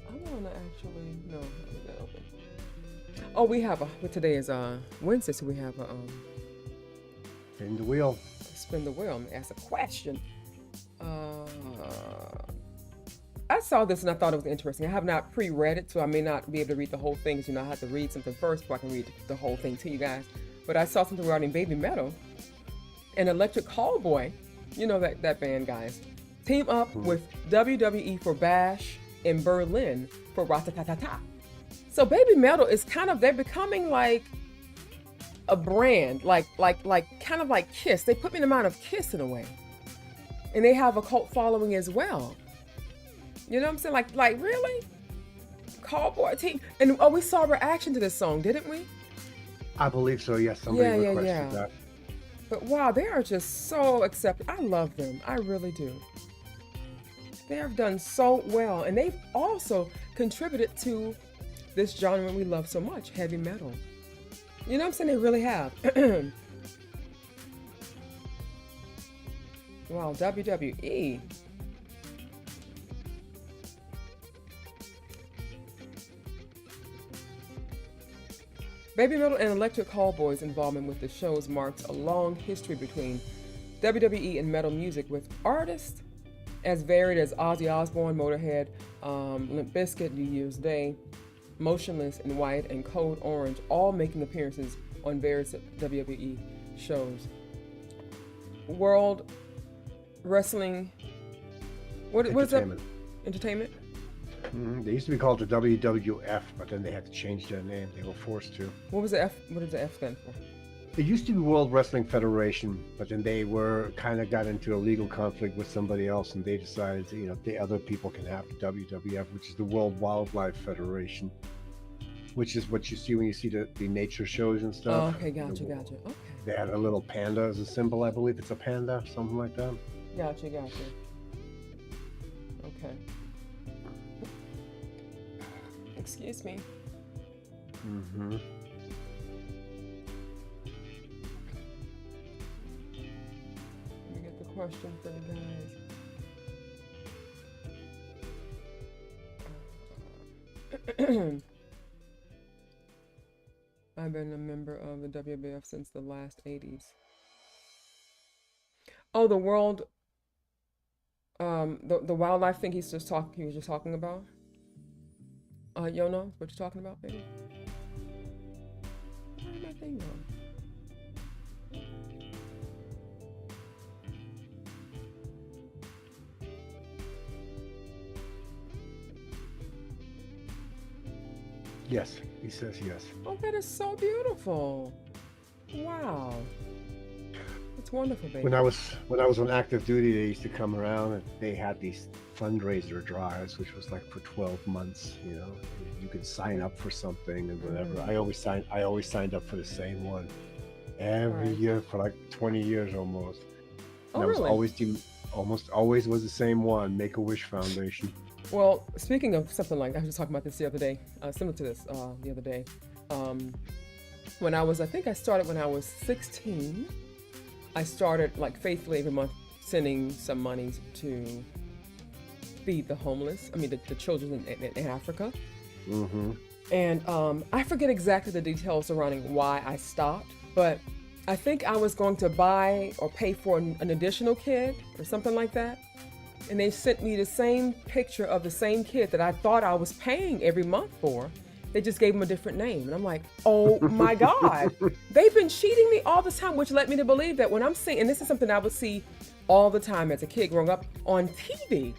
I want to actually, no, leave that open. Oh, we have today is Wednesday, so we have Spin the wheel. spin the wheel. I'm gonna ask a question. I saw this and I thought it was interesting. I have not pre-read it, so I may not be able to read the whole thing, because you know I have to read something first before I can read the whole thing to you guys. But I saw something regarding Baby Metal and Electric Callboy. You know that band, guys. Team up with WWE for Bash in Berlin for Ratatatata. So Baby Metal is they're becoming like a brand, like kind of like Kiss. They put me in the mind of Kiss in a way. And they have a cult following as well. You know what I'm saying? Like really? Callboy team. And we saw a reaction to this song, didn't we? I believe so, yes. Somebody requested yeah. that. But wow, they are just so accepted. I love them. I really do. They have done so well. And they've also contributed to this genre we love so much, heavy metal. You know what I'm saying? They really have. Wow, WWE. Baby Metal and Electric Callboy's involvement with the shows marks a long history between WWE and metal music, with artists as varied as Ozzy Osbourne, Motorhead, Limp Bizkit, New Year's Day, Motionless in White, and Code Orange, all making appearances on various WWE shows. World Wrestling. What is that? Entertainment. They used to be called the WWF, but then they had to change their name. They were forced to. What was the F? What did the F stand for? It used to be World Wrestling Federation, but then they were kind of got into a legal conflict with somebody else, and they decided, the other people can have the WWF, which is the World Wildlife Federation, which is what you see when you see the nature shows and stuff. Oh, okay, gotcha. Okay. They had a little panda as a symbol, I believe it's a panda, something like that. Gotcha. Okay. Excuse me. Mm-hmm. Let me get the question for you guys. I've been a member of the WWF since the last 80s. Oh, the world, the wildlife thing he was just talking about. Jono, what you talking about, baby? Where did my thing go? Yes, he says yes. Oh, that is so beautiful. Wow. It's wonderful, baby. When I was on active duty, they used to come around and they had these fundraiser drives, which was like for 12 months. You could sign up for something and whatever. I always signed up for the same one every year for like 20 years almost. And I was almost always was the same one, Make-A-Wish Foundation. Well, speaking of something like that, I was just talking about this the other day, similar to this the other day. I think I started when I was 16. I started like faithfully every month sending some money to feed the homeless. I mean, the children in Africa. Mm-hmm. And I forget exactly the details surrounding why I stopped, but I think I was going to buy or pay for an additional kid or something like that. And they sent me the same picture of the same kid that I thought I was paying every month for. They just gave him a different name. And I'm like, oh my God, they've been cheating me all this time, which led me to believe that when I'm seeing, and this is something I would see all the time as a kid growing up on TV.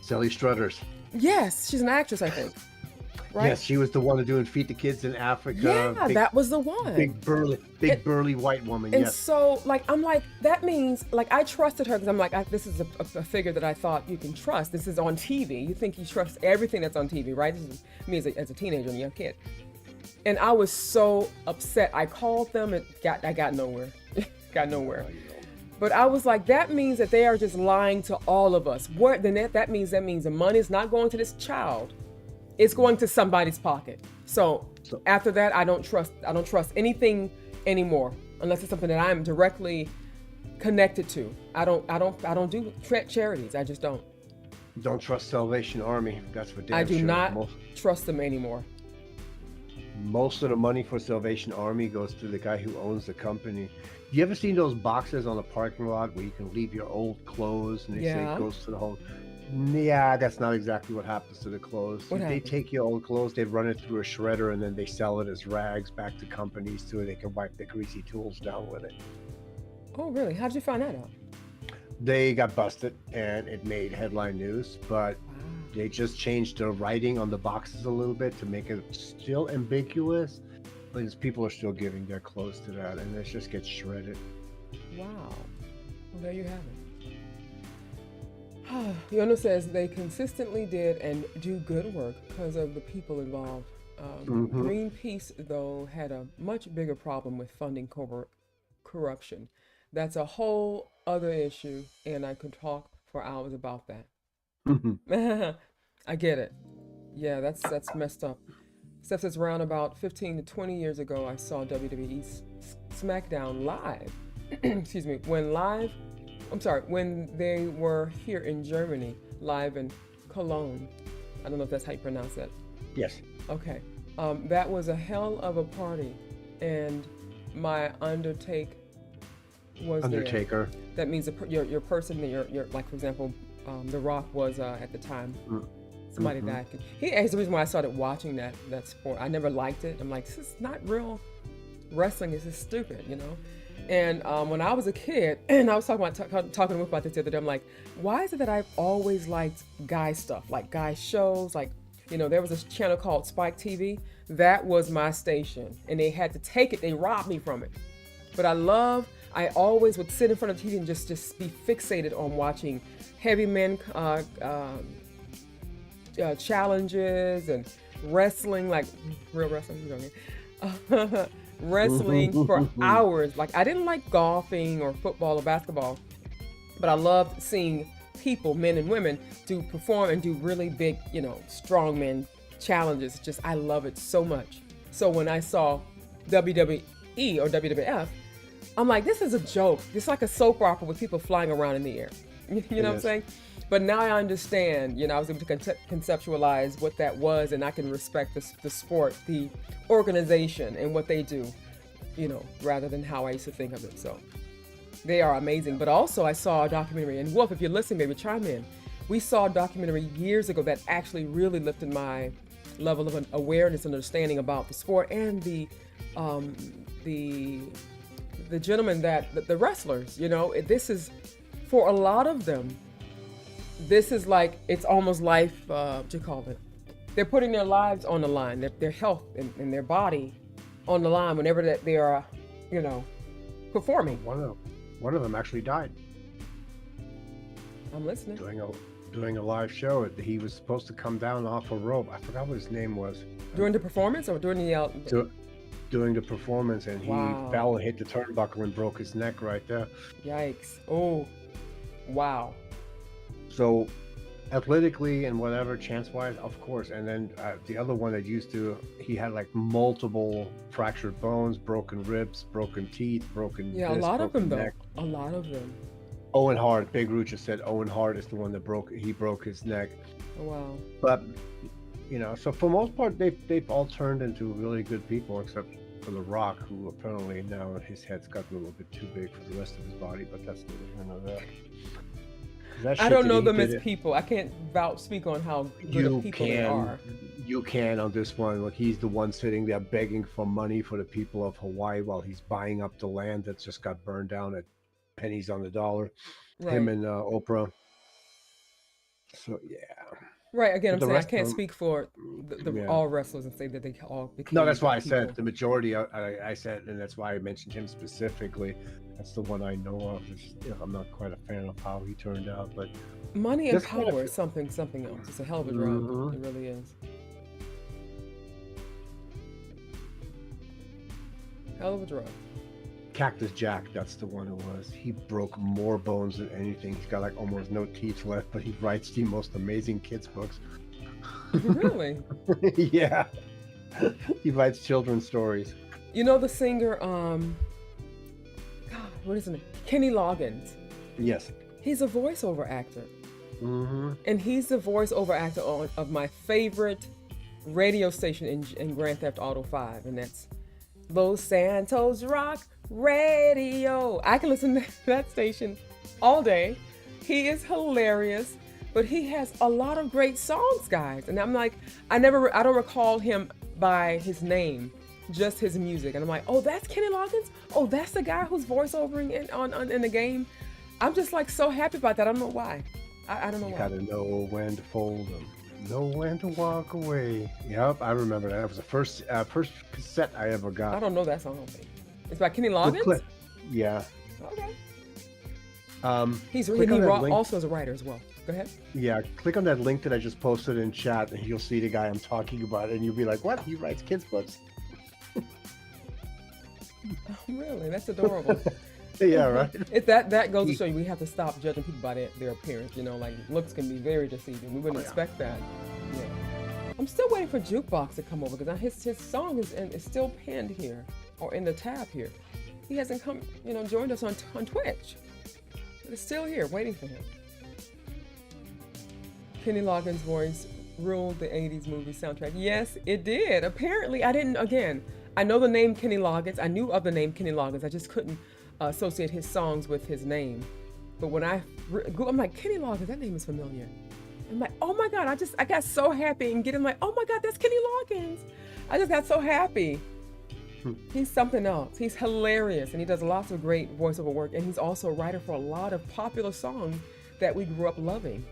Sally Struthers. Yes, she's an actress, I think. Right? Yes, she was the one doing Feed the Kids in Africa. Yeah, that was the one. Big burly white woman. And yes. so, I'm like, that means, I trusted her because I'm like, this is a figure that I thought you can trust. This is on TV. You think you trust everything that's on TV, right? This is me as a teenager and a young kid. And I was so upset. I called them and I got nowhere. Got nowhere. But I was like, that means that they are just lying to all of us. That means the money is not going to this child. It's going to somebody's pocket. So after that, I don't trust anything anymore unless it's something that I'm directly connected to. I don't do charities. I just don't. Don't trust Salvation Army. That's for damn sure. I do not trust them anymore. Most of the money for Salvation Army goes to the guy who owns the company. You ever seen those boxes on the parking lot where you can leave your old clothes and they say it goes to the whole... Yeah, that's not exactly what happens to the clothes. They take your old clothes, they run it through a shredder, and then they sell it as rags back to companies so they can wipe their greasy tools down with it. Oh, really? How did you find that out? They got busted, and it made headline news, but they just changed the writing on the boxes a little bit to make it still ambiguous, but people are still giving their clothes to that, and it just gets shredded. Wow. Well, there you have it. Jono says they consistently did and do good work because of the people involved. Greenpeace, though, had a much bigger problem with funding corruption. That's a whole other issue, and I could talk for hours about that. I get it. Yeah, that's messed up. Steph says around about 15 to 20 years ago, I saw WWE SmackDown live. Excuse me, when they were here in Germany, live in Cologne. I don't know if that's how you pronounce that. Yes. Okay. That was a hell of a party. And my Undertaker was Undertaker. There. That means your person, your like, for example, The Rock was at the time. Somebody died. He is the reason why I started watching that sport. I never liked it. I'm like, this is not real. wrestling is just stupid, you know? And when I was a kid, and I was talking to Whip about this the other day, I'm like, why is it that I've always liked guy stuff, like guy shows, like, you know, there was a channel called Spike TV. That was my station, and they had to take it. They robbed me from it. But I always would sit in front of the TV and just be fixated on watching heavy men challenges and wrestling, like real wrestling, you know what I mean? Wrestling for hours. Like, I didn't like golfing or football or basketball, but I loved seeing people, men and women, perform and do really big, you know, strongman challenges. Just, I love it so much. So when I saw WWE or WWF, I'm like, this is a joke. It's like a soap opera with people flying around in the air. You know what I'm saying? But now I understand, you know, I was able to conceptualize what that was, and I can respect the sport, the organization, and what they do, you know, rather than how I used to think of it. So they are amazing. But also I saw a documentary, and Wolf, if you're listening, maybe chime in. We saw a documentary years ago that actually really lifted my level of awareness and understanding about the sport and the gentlemen the wrestlers, you know, this is, for a lot of them, this is like, it's almost life, what do you call it? They're putting their lives on the line, their health and their body on the line whenever they are, you know, performing. One of them actually died. I'm listening. Doing a live show. He was supposed to come down off a rope. I forgot what his name was. During the performance or during the doing the performance, and he fell and hit the turnbuckle and broke his neck right there. Yikes. Oh, wow. So athletically and whatever, chance-wise, of course. And then the other one that he had like multiple fractured bones, broken ribs, broken teeth, broken a lot of them neck. Though. A lot of them. Owen Hart, Big Roo just said Owen Hart is the one that broke his neck. Oh, wow. But, you know, so for most part, they've all turned into really good people, except for The Rock, who apparently now his head's got a little bit too big for the rest of his body, but that's neither here nor there. I don't know them as people. I can't speak on how good of people they are. You can on this one. Look, he's the one sitting there begging for money for the people of Hawaii while he's buying up the land that just got burned down at pennies on the dollar. Right. Him and Oprah. So yeah. Right. Again, I'm saying I can't speak for all wrestlers and say that they all became. No, that's why I said the majority. I said, and that's why I mentioned him specifically. That's the one I know of. I'm not quite a fan of how he turned out, but money and power is something else. It's a hell of a drug. It really is. Hell of a drug. Cactus Jack, that's the one who was. He broke more bones than anything. He's got like almost no teeth left, but he writes the most amazing kids' books. Really? Yeah. He writes children's stories. You know the singer, what is his name? Kenny Loggins. Yes. He's a voiceover actor. Mm-hmm. And he's the voiceover actor of my favorite radio station in Grand Theft Auto 5, and that's Los Santos Rock Radio. I can listen to that station all day. He is hilarious, but he has a lot of great songs, guys. And I'm like, I don't recall him by his name, just his music. And I'm like, oh, that's Kenny Loggins? Oh, that's the guy who's voiceovering in the game? I'm just like so happy about that. I don't know why. I don't know why. You gotta know when to fold them. Know when to walk away. Yep, I remember that. That was the first cassette I ever got. I don't know that song. It's by Kenny Loggins? Yeah. Okay. He also is a writer as well. Go ahead. Yeah, click on that link that I just posted in chat, and you'll see the guy I'm talking about, and you'll be like, "What? He writes kids' books?" Really? That's adorable. Yeah, right. That goes to show you we have to stop judging people by their appearance. You know, like looks can be very deceiving. We wouldn't expect that. Yeah. I'm still waiting for Jukebox to come over because his song is still pinned here or in the tab here. He hasn't come, joined us on Twitch. But it's still here, waiting for him. Kenny Loggins' voice ruled the 80s movie soundtrack. Yes, it did. Apparently, I know the name Kenny Loggins. I knew of the name Kenny Loggins. I just couldn't associate his songs with his name. But when I'm like, Kenny Loggins, that name is familiar. I'm like, oh my God, I got so happy and getting like, oh my God, that's Kenny Loggins. I just got so happy. He's something else. He's hilarious, and he does lots of great voiceover work, and he's also a writer for a lot of popular songs that we grew up loving.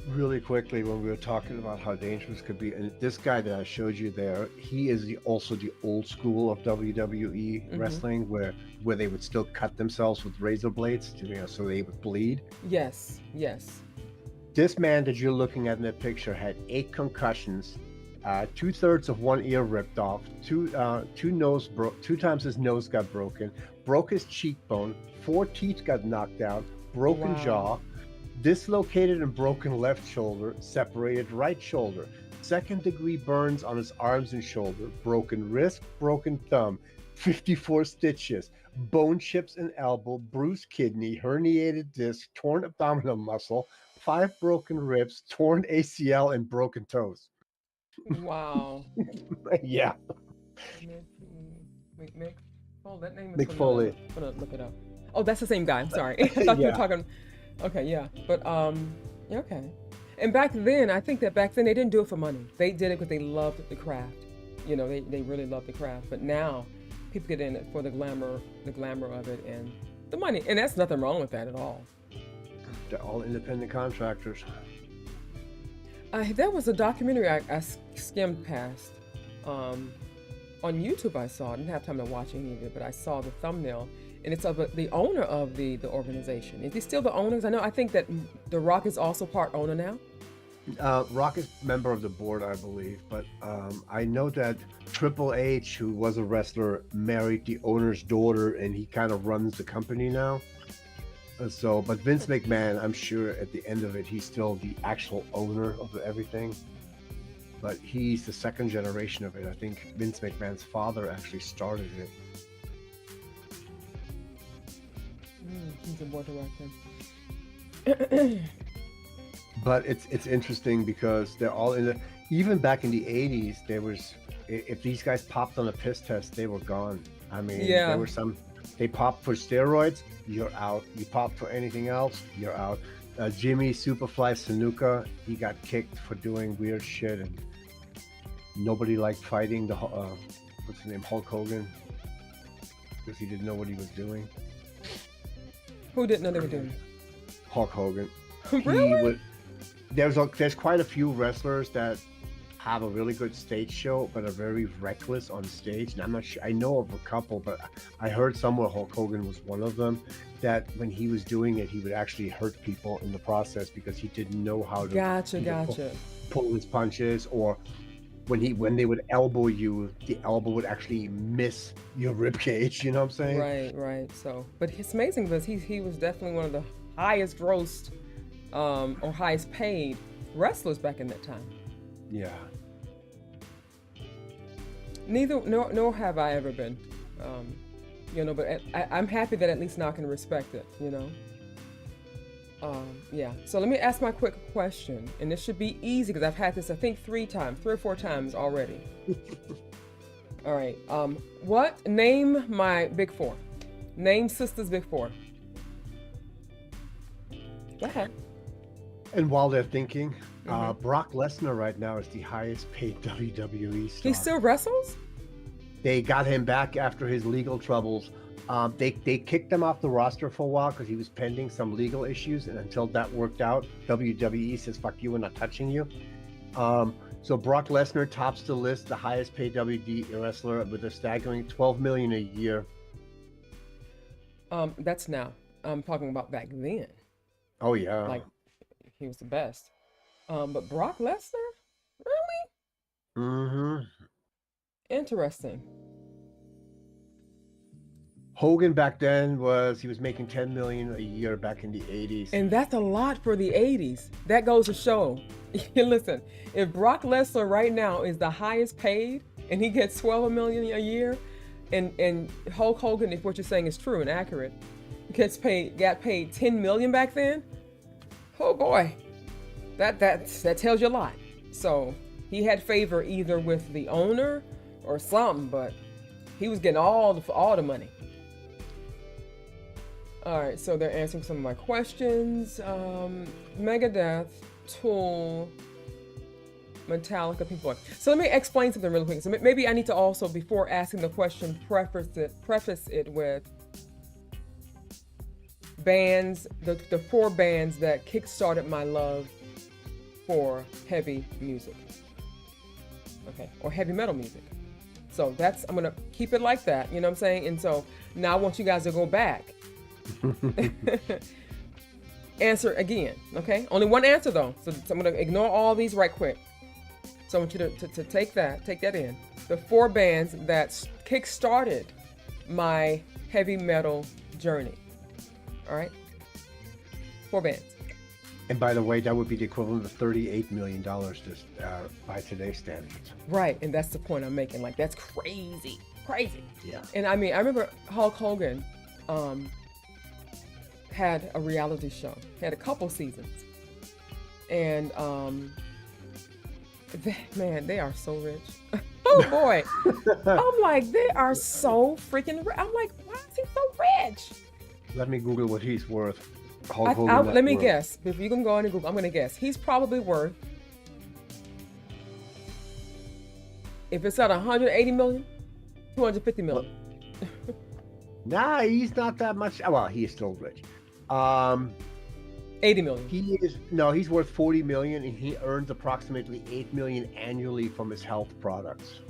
Really quickly, when we were talking about how dangerous it could be, and this guy that I showed you there, he is also the old school of WWE wrestling, where they would still cut themselves with razor blades, so they would bleed. Yes, yes. This man that you're looking at in that picture had 8 concussions, 2/3 of one ear ripped off, two times his nose got broken, broke his cheekbone, 4 teeth got knocked out, broken jaw, dislocated and broken left shoulder, separated right shoulder, 2nd-degree burns on his arms and shoulder, broken wrist, broken thumb, 54 stitches, bone chips in elbow, bruised kidney, herniated disc, torn abdominal muscle, 5 broken ribs, torn ACL, and broken toes. Wow. Yeah. Mick. Oh, that name is Mick Foley. I'm gonna look it up. Oh, that's the same guy. I'm sorry. I thought you were talking. Okay, yeah, but okay. And back then, I think that back then they didn't do it for money. They did it because they loved the craft. You know, they really loved the craft. But now, people get in it for the glamour of it and the money, and that's nothing wrong with that at all. They're all independent contractors. There was a documentary I skimmed past on YouTube. I saw it. I didn't have time to watch any of it, but I saw the thumbnail, and it's of the owner of the organization. Is he still the owner? I think that The Rock is also part owner now. Rock is member of the board, I believe, but I know that Triple H, who was a wrestler, married the owner's daughter, and he kind of runs the company now. But Vince McMahon, I'm sure at the end of it, he's still the actual owner of everything. But he's the 2nd generation of it. I think Vince McMahon's father actually started it. He's a board director. But it's interesting because they're all in the. Even back in the 80s, there was, if these guys popped on a piss test, they were gone. I mean, there were some. They popped for steroids, you're out. You pop for anything else, you're out. Jimmy Superfly Snuka, he got kicked for doing weird shit, and nobody liked fighting the what's his name, Hulk Hogan, because he didn't know what he was doing. Who didn't know they were doing? Hulk Hogan. Really? There's quite a few wrestlers that have a really good stage show, but are very reckless on stage. And I'm not sure. I know of a couple, but I heard somewhere Hulk Hogan was one of them. That when he was doing it, he would actually hurt people in the process because he didn't know how to. Gotcha. Pull his punches, or when they would elbow you, the elbow would actually miss your rib cage. You know what I'm saying? Right. So, but it's amazing because he was definitely one of the highest grossed or highest paid wrestlers back in that time. Yeah. Nor have I ever been, but I'm happy that at least now I can respect it, Yeah, so let me ask my quick question, and this should be easy because I've had this, I think, 3 or 4 times already. All right, name my big 4. Name Sistah's big 4. Go ahead. And while they're thinking, Brock Lesnar right now is the highest paid WWE star. He still wrestles? They got him back after his legal troubles. They kicked him off the roster for a while because he was pending some legal issues, and until that worked out, WWE says, fuck you, we're not touching you. So Brock Lesnar tops the list, the highest paid WWE wrestler with a staggering $12 million a year. That's now. I'm talking about back then. Oh, yeah. Like, he was the best. But Brock Lesnar? Really? Mm-hmm. Interesting. Hogan back then he was making $10 million a year back in the 80s. And that's a lot for the 80s. That goes to show. Listen, if Brock Lesnar right now is the highest paid and he gets $12 million a year, and Hulk Hogan, if what you're saying is true and accurate, got paid $10 million back then, oh boy. That tells you a lot. So he had favor either with the owner or something, but he was getting all the money. All right, so they're answering some of my questions. Megadeth, Tool, Metallica, Pink Floyd. So let me explain something really quick. So maybe I need to also, before asking the question, preface it with bands, the 4 bands that kickstarted my love for heavy music. Okay, or heavy metal music. So that's, I'm gonna keep it like that, you know what I'm saying? And so now I want you guys to go back. Answer again, okay? Only one answer though, so I'm gonna ignore all these right quick. So I want you to take that in. The 4 bands that kick-started my heavy metal journey, all right? 4 bands. And by the way, that would be the equivalent of $38 million just by today's standards. Right, and that's the point I'm making. Like, that's crazy. Yeah. And I mean, I remember Hulk Hogan had a reality show. He had a couple seasons. And, man, they are so rich. Oh, boy. I'm like, they are so freaking rich. I'm like, why is he so rich? Let me Google what he's worth. Hulk Hogan let me guess. If you can go on and Google, I'm going to guess. He's probably worth, if it's at 180 million, 250 million. Nah, he's not that much. Well, he is still rich. 80 million. He's worth 40 million, and he earns approximately 8 million annually from his health products.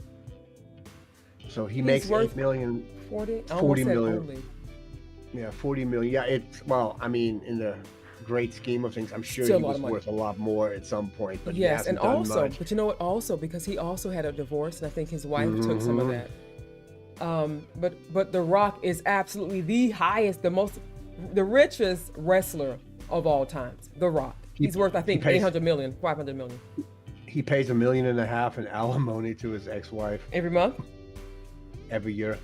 So he's makes worth 8 million. 40 million. Only. Yeah, 40 million. Yeah, I mean, in the great scheme of things, I'm sure Still he was worth a lot more at some point. But yes, and also, much. but you know what? Also, because he also had a divorce, and I think his wife took some of that. But The Rock is absolutely the richest wrestler of all times. The Rock. He's worth, I think, 800 million, 500 million. He pays $1.5 million in alimony to his ex-wife Every month? every year.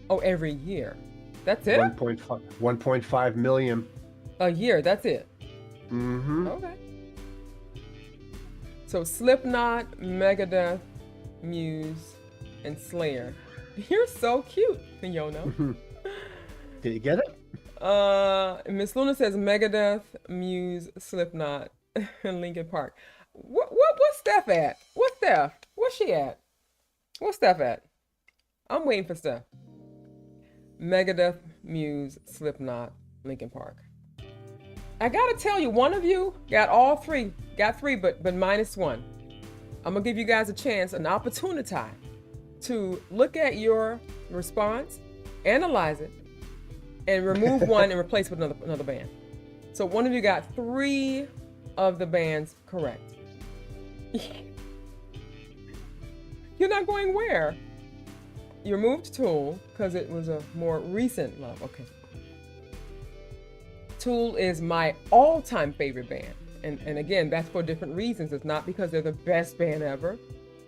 Oh, every year. That's it? 1.5 million. A year, that's it. Mm-hmm. Okay. So Slipknot, Megadeth, Muse, and Slayer. You're so cute, Jono. Did you get it? Miss Luna says Megadeth, Muse, Slipknot, and Linkin Park. What's Steph at? What's Steph? Where's she at? What's Steph at? I'm waiting for Steph. Megadeth, Muse, Slipknot, Linkin Park. I gotta tell you, one of you got all 3. Got 3, but -1. I'm gonna give you guys a chance, an opportunity to look at your response, analyze it, and remove one and replace with another band. So one of you got 3 of the bands correct. You're not going where? You removed Tool because it was a more recent love. Okay. Tool is my all-time favorite band. And again, that's for different reasons. It's not because they're the best band ever,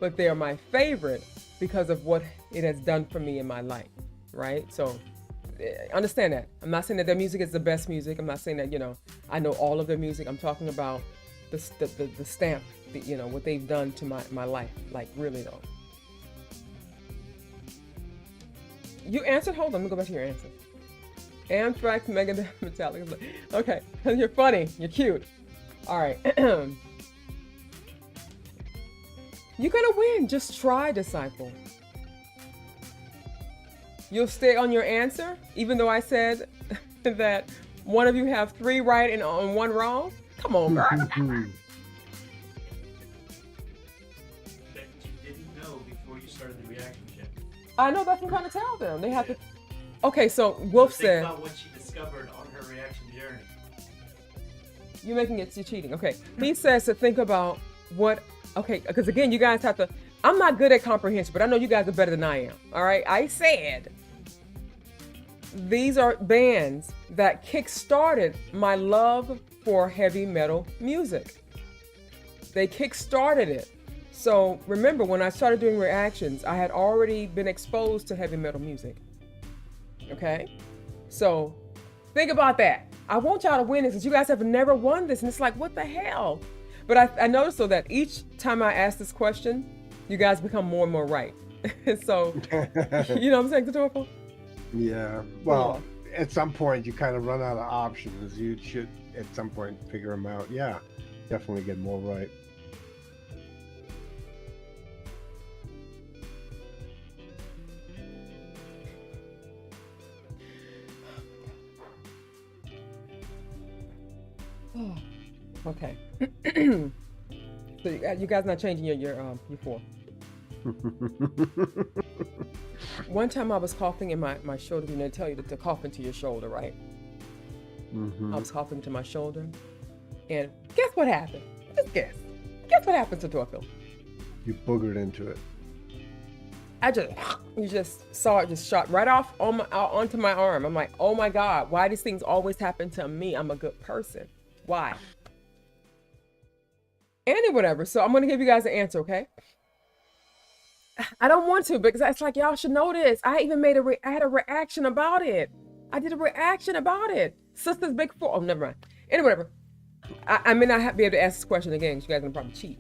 but they're my favorite because of what it has done for me in my life, right? So understand that. I'm not saying that their music is the best music. I'm not saying that, I know all of their music. I'm talking about the stamp, what they've done to my life. Like, really, though. You answered? Hold on, let me go back to your answer. Anthrax, Megadeth, Metallica. Okay, you're funny. You're cute. All right. You're gonna win. Just try, Disciple. You'll stay on your answer, even though I said that one of you have 3 right and 1 wrong? Come on, girl. That you didn't know before you started the reaction check. I know, that's what I'm trying to tell them. They have to. Okay, so Wolf said. Think about what she discovered on her reaction journey. You're making it, you're cheating. Okay. He says to think about what. Okay, because again, you guys have to. I'm not good at comprehension, but I know you guys are better than I am. All right. I said these are bands that kick-started my love for heavy metal music. They kick-started it. So remember, when I started doing reactions, I had already been exposed to heavy metal music. Okay? So think about that. I want y'all to win this because you guys have never won this. And it's like, what the hell? But I noticed though that each time I ask this question, you guys become more and more right. So, you know what I'm saying, Katorful? Yeah. Well, at some point you kind of run out of options. You should at some point figure them out. Yeah. Definitely get more right. Okay. So you guys not changing your 4. One time I was coughing in my shoulder. You know, they tell you to cough into your shoulder, right? I was coughing to my shoulder, and guess what happened? Just guess. Guess what happened to Dorfield? You boogered into it. You just saw it just shot right off onto my arm. I'm like, oh my God, why these things always happen to me? I'm a good person. Why? And whatever. So I'm gonna give you guys an answer, okay? I don't want to because it's like y'all should know this. I even I had a reaction about it. I did a reaction about it. Sistah's big 4. Oh, never mind. Anyway, whatever. I may not be able to ask this question again because you guys are gonna probably cheat.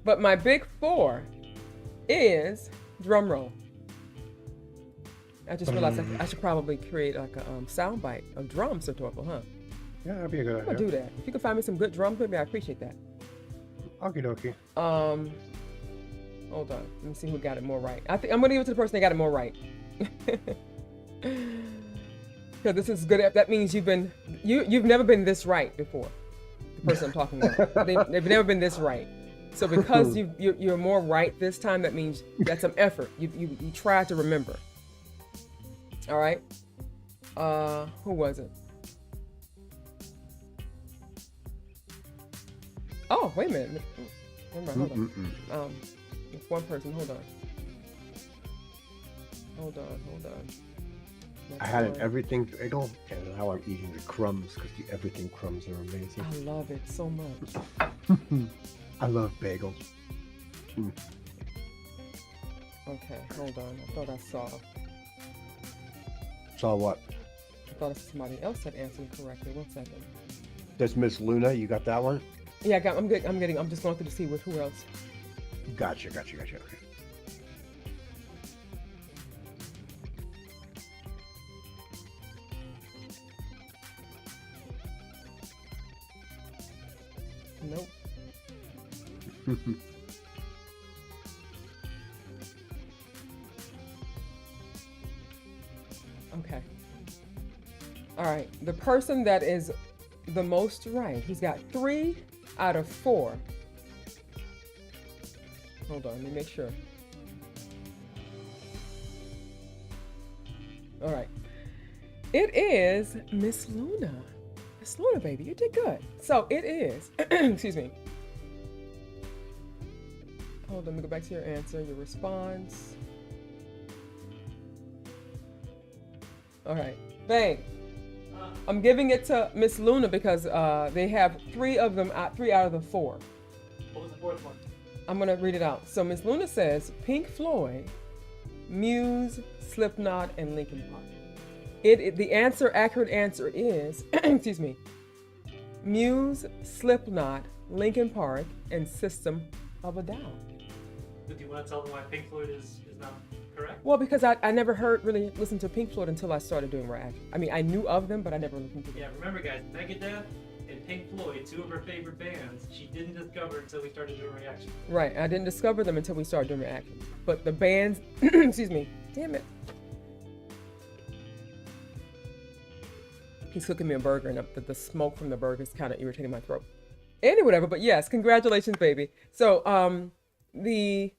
But my big 4 is drum roll. I just realized I should probably create like a sound bite of drums for Torkel, huh? Yeah, that'd be a good I'm gonna idea. do that. If you can find me some good drums, maybe I appreciate that. Okie dokie. Hold on. Let me see who got it more right. I'm gonna give it to the person that got it more right. Because this is good. That means you've never been this right before. The person I'm talking about. They've never been this right. So because you're more right this time, that means that's some effort. You try to remember. All right. Who was it? Oh, wait a minute. Hold on. It's one person. Hold on. I had an everything bagel, and now I'm eating the crumbs because the everything crumbs are amazing. I love it so much. I love bagels. Okay, hold on. I thought I saw. Saw what? I thought somebody else had answered correctly. 1 second. There's Miss Luna. You got that one? Yeah, I'm just going through to see who else. Gotcha. Okay. Nope. Okay. All right. The person that is the most right, he's got 3 out of 4. Hold on, let me make sure. All right. It is Miss Luna. Miss Luna, baby, you did good. So it is, excuse me. Hold on, let me go back to your answer, your response. All right, bang. I'm giving it to Miss Luna because they have 3 of them, 3 out of the 4. What was the 4th one? I'm gonna read it out. So Miss Luna says Pink Floyd, Muse, Slipknot, and Linkin Park. The accurate answer is, excuse me, Muse, Slipknot, Linkin Park, and System of a Down. But do you want to tell them why Pink Floyd is not correct? Well, because I never really listened to Pink Floyd until I started doing reaction. I mean, I knew of them, but I never listened to them. Yeah, remember guys, Megadeth and Pink Floyd, 2 of her favorite bands, she didn't discover until we started doing reaction. Right, I didn't discover them until we started doing reaction. But the bands, excuse me, damn it. He's cooking me a burger, and the smoke from the burger is kind of irritating my throat. Anyway, whatever. But yes, congratulations, baby. So, the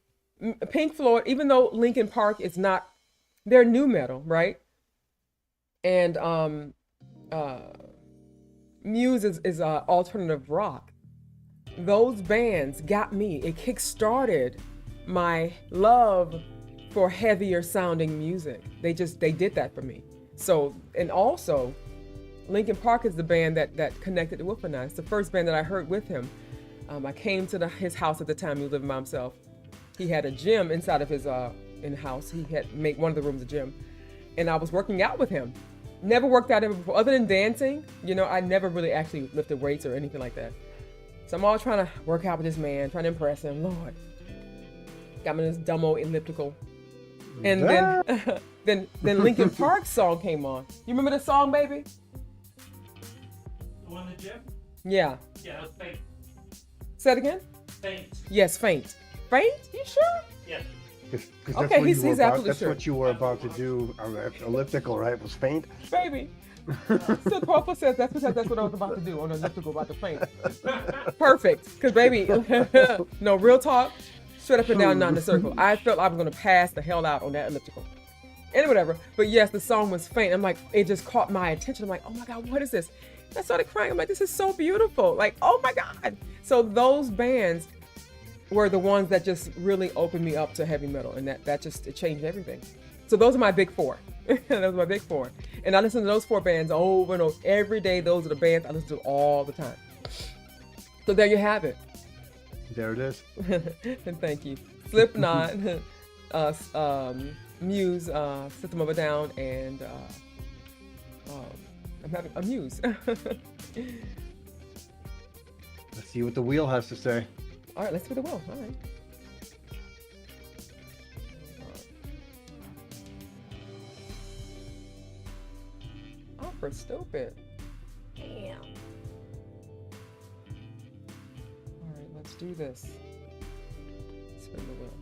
Pink Floyd, even though Linkin Park is not, they're new metal, right? And Muse is alternative rock. Those bands got me. It kick-started my love for heavier sounding music. They did that for me. So, and also, Linkin Park is the band that connected to Wolf and I. It's the first band that I heard with him. I came to his house at the time. He was living by himself. He had a gym inside of his in-house. He had made one of the rooms a gym. And I was working out with him. Never worked out ever before. Other than dancing, you know, I never really actually lifted weights or anything like that. So I'm always trying to work out with this man, trying to impress him. Lord. Got me this dumb old elliptical. And then Linkin Park's song came on. You remember the song, baby? The one in the gym? Yeah. Yeah, that was Faint. Say it again? Faint. Yes, Faint. Faint? You sure? Yes. Okay, he's absolutely That's sure. what you were about to do. Elliptical, right? It was faint. Baby, So Twelful says that's because that's what I was about to do on the elliptical about to faint. Perfect. Because baby, no, real talk, straight up and down, not in a circle. I felt I was gonna pass the hell out on that elliptical. And whatever. But yes, the song was faint. I'm like, it just caught my attention. I'm like, oh my God, what is this? And I started crying. I'm like, this is so beautiful. Like, oh my God. So those bands were the ones that just really opened me up to heavy metal, and that just it changed everything. So those are my big four. Those are my big four. And I listen to those four bands over and over. Every day, those are the bands I listen to all the time. So there you have it. There it is. And thank you. Slipknot, Muse, System of a Down, and I'm having a Muse. Let's see what the wheel has to say. All right, let's do the wheel. All right. Oh, for stupid. Damn. All right, let's do this. Spin the wheel.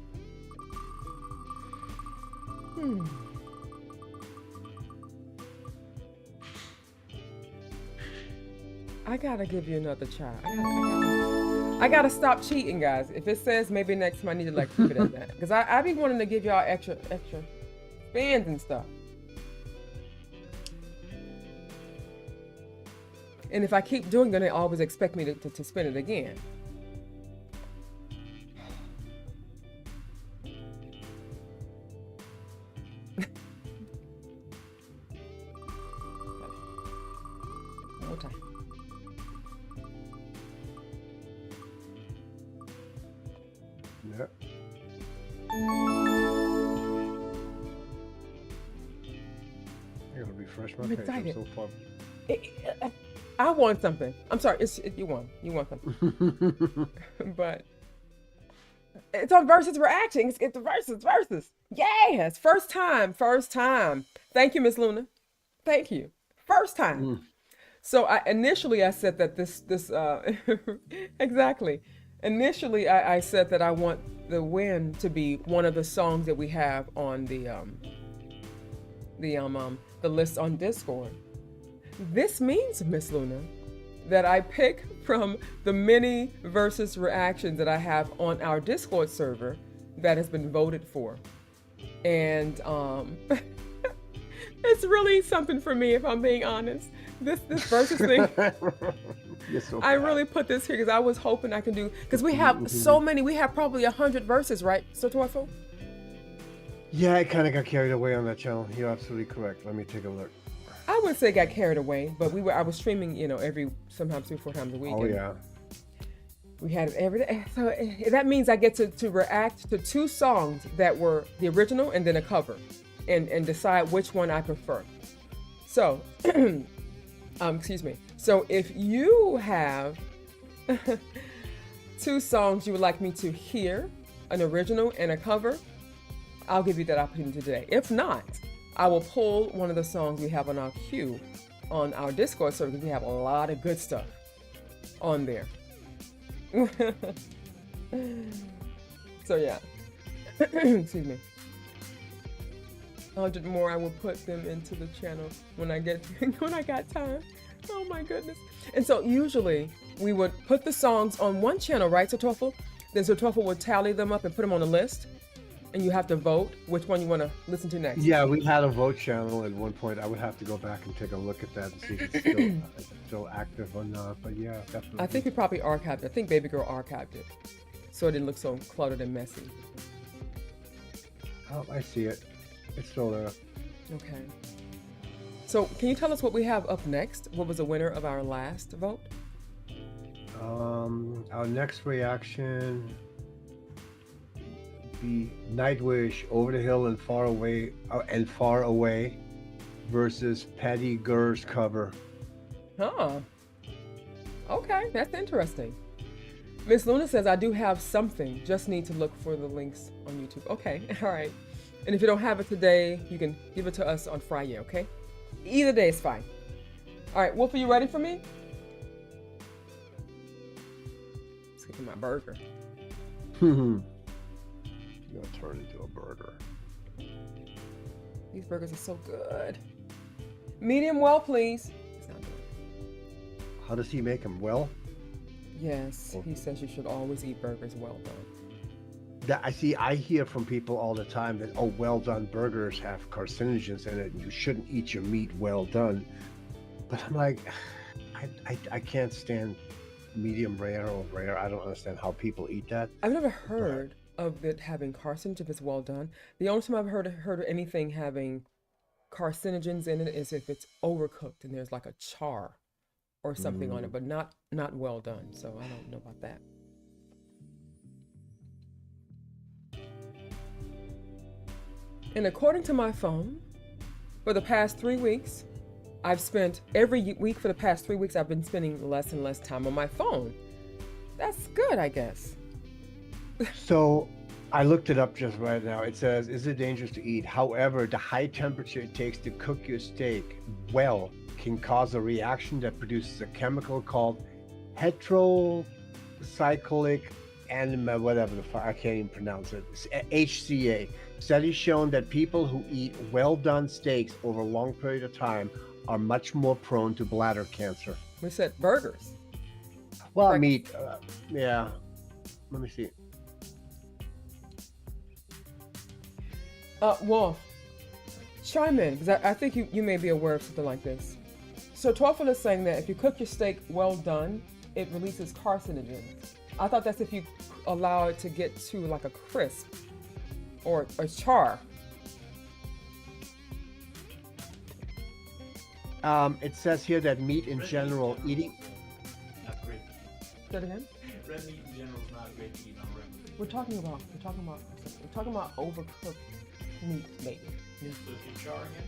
I gotta give you another try. I gotta stop cheating, guys. If it says maybe next time, I need to like keep it at that. Because I be wanting to give y'all extra spins and stuff. And if I keep doing it, they always expect me to spin it again. One more time. Yeah. I gotta refresh my I'm page. excited. I'm so far. I want something. I'm sorry. You won. You want something. But it's on versus reaction. It's the versus. Yes. First time. Thank you, Miss Luna. Thank you. First time. So initially I said that this exactly. Initially I said that I want the win to be one of the songs that we have on the list on Discord. This means, Miss Luna, that I pick from the many versus reactions that I have on our Discord server that has been voted for. And it's really something for me, if I'm being honest. This versus thing. So I really put this here because I was hoping I can do, because we have so many. We have probably 100 verses, right, Sir Torfo? Yeah, I kind of got carried away on that channel. You're absolutely correct. Let me take a look. I wouldn't say got carried away, but I was streaming, sometimes 3-4 times a week. Oh, yeah. We had it every day. So that means I get to react to 2 songs that were the original and then a cover and decide which one I prefer. So, excuse me. So if you have 2 songs you would like me to hear, an original and a cover, I'll give you that opportunity today. If not, I will pull one of the songs we have on our queue on our Discord server because we have a lot of good stuff on there. So yeah, excuse me. 100 more, I will put them into the channel when I got time. Oh my goodness. And so usually we would put the songs on one channel, right, Sir Toffel? Then Sir Toffel would tally them up and put them on the list. And you have to vote which one you want to listen to next. Yeah, we had a vote channel at one point. I would have to go back and take a look at that and see if it's still active or not. But yeah, definitely. I think we probably archived it. I think Baby Girl archived it, so it didn't look so cluttered and messy. Oh, I see it. It's still there. Okay. So can you tell us what we have up next? What was the winner of our last vote? Our next reaction be Nightwish, Over the Hill and Far Away versus Patty Gurr's cover. Huh. Okay, that's interesting. Miss Luna says, I do have something, just need to look for the links on YouTube. Okay, all right. And if you don't have it today, you can give it to us on Friday, okay? Either day is fine. All right, Wolf, are you ready for me? Let's get my burger. You're gonna turn into a burger. These burgers are so good. Medium well, please. He's not doing it. How does he make them? Well, Yes, he says you should always eat burgers well done. I hear from people all the time that, oh, well done burgers have carcinogens in it and you shouldn't eat your meat well done. But I'm like, I can't stand medium rare or rare. I don't understand how people eat that. I've never heard of it having carcinogens if it's well done. The only time I've heard of anything having carcinogens in it is if it's overcooked and there's like a char or something on it, but not well done. So I don't know about that. And according to my phone, for the past 3 weeks, every week for the past 3 weeks, I've been spending less and less time on my phone. That's good, I guess. So I looked it up just right now. It says, is it dangerous to eat? However, the high temperature it takes to cook your steak well can cause a reaction that produces a chemical called heterocyclic whatever the fuck, I can't even pronounce it. It's HCA. Studies shown that people who eat well-done steaks over a long period of time are much more prone to bladder cancer. We said burgers. Well, meat, yeah. Let me see. Wolf, chime in, because I think you may be aware of something like this. So Toffel is saying that if you cook your steak well done, it releases carcinogens. I thought that's if you allow it to get to like a crisp or a char. It says here that meat in general, eating... Not great. Say it again? Red meat in general is not great to eat on a regular basis. We're talking about overcooked meat, maybe. So if you're charring it,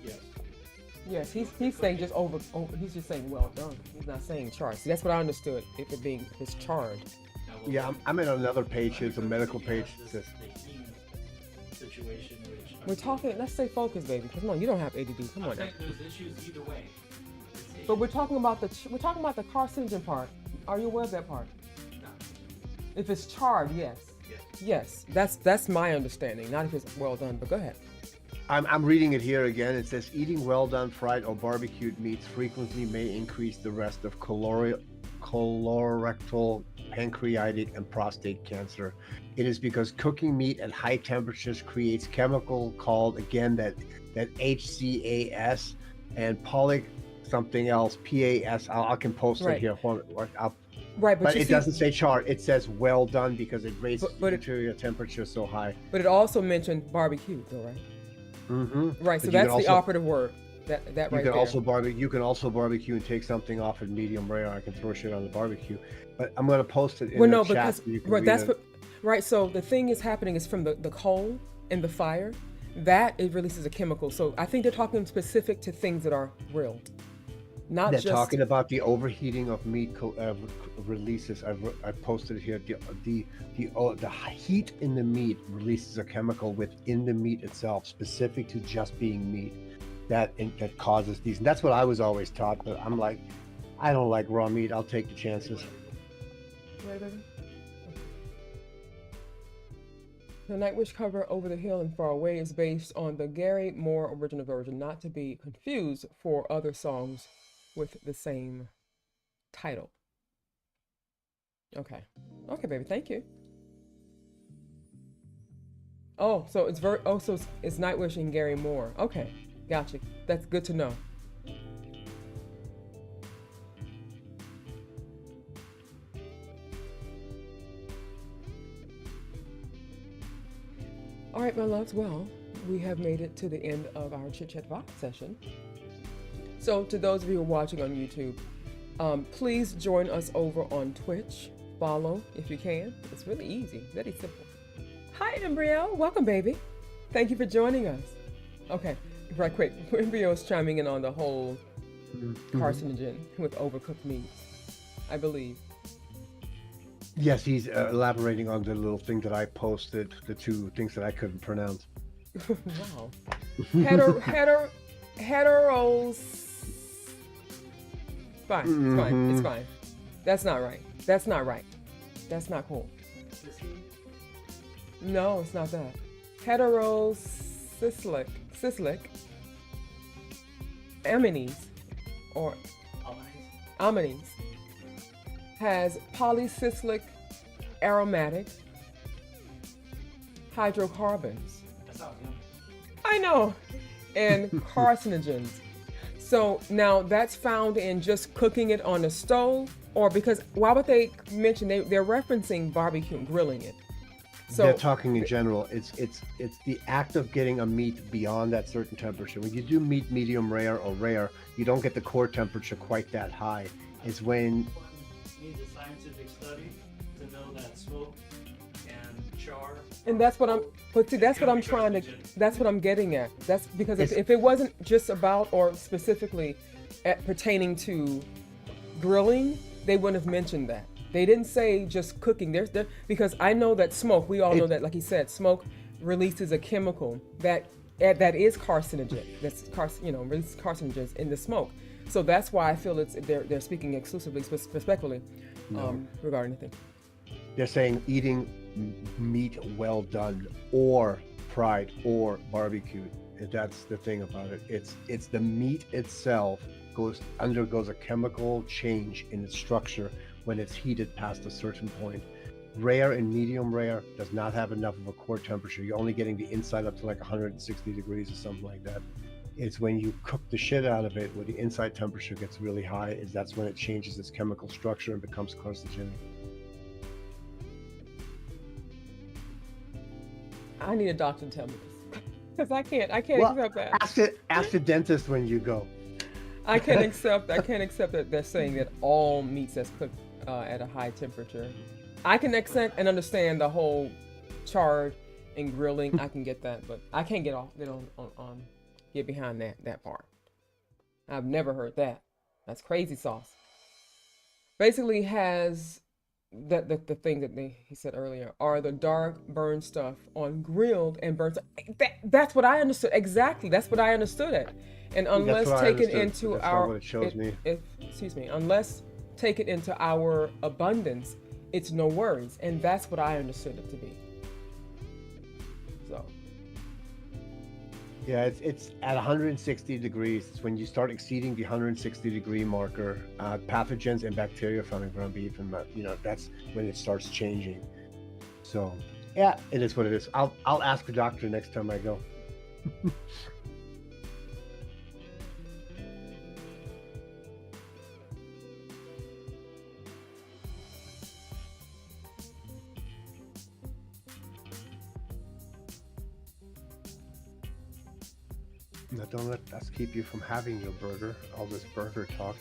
yes. Yes, he's saying just he's just saying well done. He's not saying charred. See, that's what I understood. If it's charred. Yeah, I'm in another page. It's a medical page. It says, The heat situation, which We're talking. Let's stay focused, baby. Come on, you don't have ADD. Come I'm on now. saying there's issues either way. But we're talking about the carcinogen part. Are you aware of that part? No. If it's charred, yes. Yes. Yes, that's my understanding. Not if it's well done. But go ahead. I'm reading it here again. It says eating well done fried or barbecued meats frequently may increase the risk of colorectal, pancreatic, and prostate cancer. It is because cooking meat at high temperatures creates chemical called, again, that HCAS and polyc something else, PAS. I can post it here. Right, but it doesn't say char. It says well done because it raises but interior temperature so high. But it also mentioned barbecue, though, right? Mm-hmm. Right, so that's the operative word. That right there. You can also barbecue and take something off at medium rare. I can throw shit on the barbecue, but I'm going to post it in the chat. So you can read it. Right. So the thing is happening is from the coal and the fire, that it releases a chemical. So I think they're talking specific to things that are grilled, not they're just talking about the overheating of meat releases. I posted it here. The heat in the meat releases a chemical within the meat itself, specific to just being meat, that causes these. And that's what I was always taught. But I'm like, I don't like raw meat. I'll take the chances. Right, baby? The Nightwish cover Over the Hill and Far Away is based on the Gary Moore original version, not to be confused for other songs with the same title. Okay, baby, thank you. Oh, so it's it's Nightwish and Gary Moore. Okay, gotcha. That's good to know. All right, my loves. Well, we have made it to the end of our Chit-Chat Vibe session. So to those of you who are watching on YouTube, please join us over on Twitch. Follow if you can. It's really easy, very simple. Hi, Embryo. Welcome, baby. Thank you for joining us. Okay, right quick. Embryo is chiming in on the whole carcinogen with overcooked meats, I believe. Yes, he's elaborating on the little thing that I posted, the two things that I couldn't pronounce. Wow. Heteros. Fine, it's fine, it's fine. That's not right. That's not right. That's not cool. No, it's not that. Heterocyclic. amines or amines has polycyclic aromatic hydrocarbons. That sounds yummy. I know, and carcinogens. So now that's found in just cooking it on the stove, or because why would they mention they're referencing barbecue and grilling it? So They're talking in general. It's the act of getting a meat beyond that certain temperature. When you do meat medium rare or rare, you don't get the core temperature quite that high. It's when Needs a scientific study to know that smoke and char. and that's what I'm. But see, that's what I'm trying to. That's what I'm getting at. That's because if it wasn't just about or specifically pertaining to grilling, they wouldn't have mentioned that. They didn't say just cooking. There's because I know that smoke. We all know that, like he said, smoke releases a chemical that is carcinogen. That's releases carcinogens in the smoke. So that's why I feel they're speaking exclusively, respectfully, regarding the thing. they're saying eating meat well done or fried or barbecued. That's the thing about it. It's the meat itself undergoes a chemical change in its structure when it's heated past a certain point. Rare and medium rare does not have enough of a core temperature. You're only getting the inside up to like 160 degrees or something like that. It's when you cook the shit out of it, where the inside temperature gets really high, that's when it changes its chemical structure and becomes carcinogenic. I need a doctor to tell me this, because I can't accept that. Ask the dentist when you go. I can't accept that they're saying that all meats that's cooked at a high temperature. I can accept and understand the whole charred and grilling. I can get that, but I can't get behind that part. I've never heard that. That's crazy sauce. Basically has the thing that he said earlier are the dark burn stuff on grilled and burnt. That's what I understood exactly. That's what I understood it. And unless taken into our, unless taken into our abundance, it's no worries. And that's what I understood it to be. So. Yeah, it's at 160 degrees. It's when you start exceeding the 160 degree marker, pathogens and bacteria from the ground beef, and that's when it starts changing. So, yeah, it is what it is. I'll ask the doctor next time I go. Now, don't let us keep you from having your burger, all this burger talk.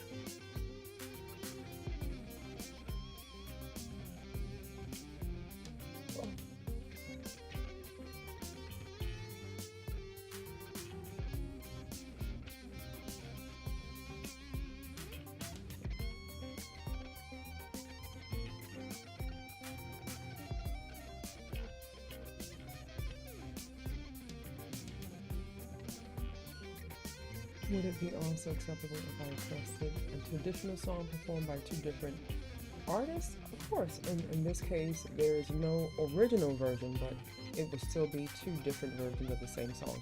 Would it be also acceptable if I requested a traditional song performed by two different artists? Of course. In this case, there is no original version, but it would still be two different versions of the same song.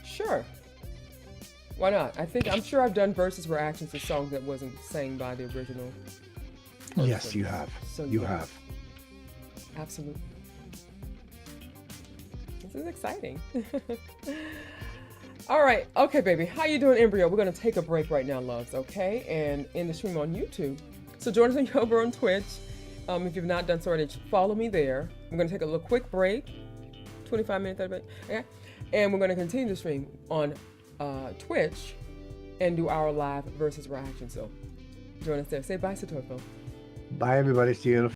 Sure. Why not? I'm sure I've done verses reactions to songs that wasn't sang by the original person. Yes, you have. So you have. Absolutely. This is exciting. All right, okay, baby. How you doing, Embryo? We're gonna take a break right now, loves, okay? And in the stream on YouTube. So join us over on Twitch. If you've not done so already, follow me there. We're gonna take a little quick break, 25 minutes, 30 minutes, okay? And we're gonna continue the stream on Twitch and do our live versus reaction. So join us there. Say bye, Satorfo. Bye, everybody. See you in a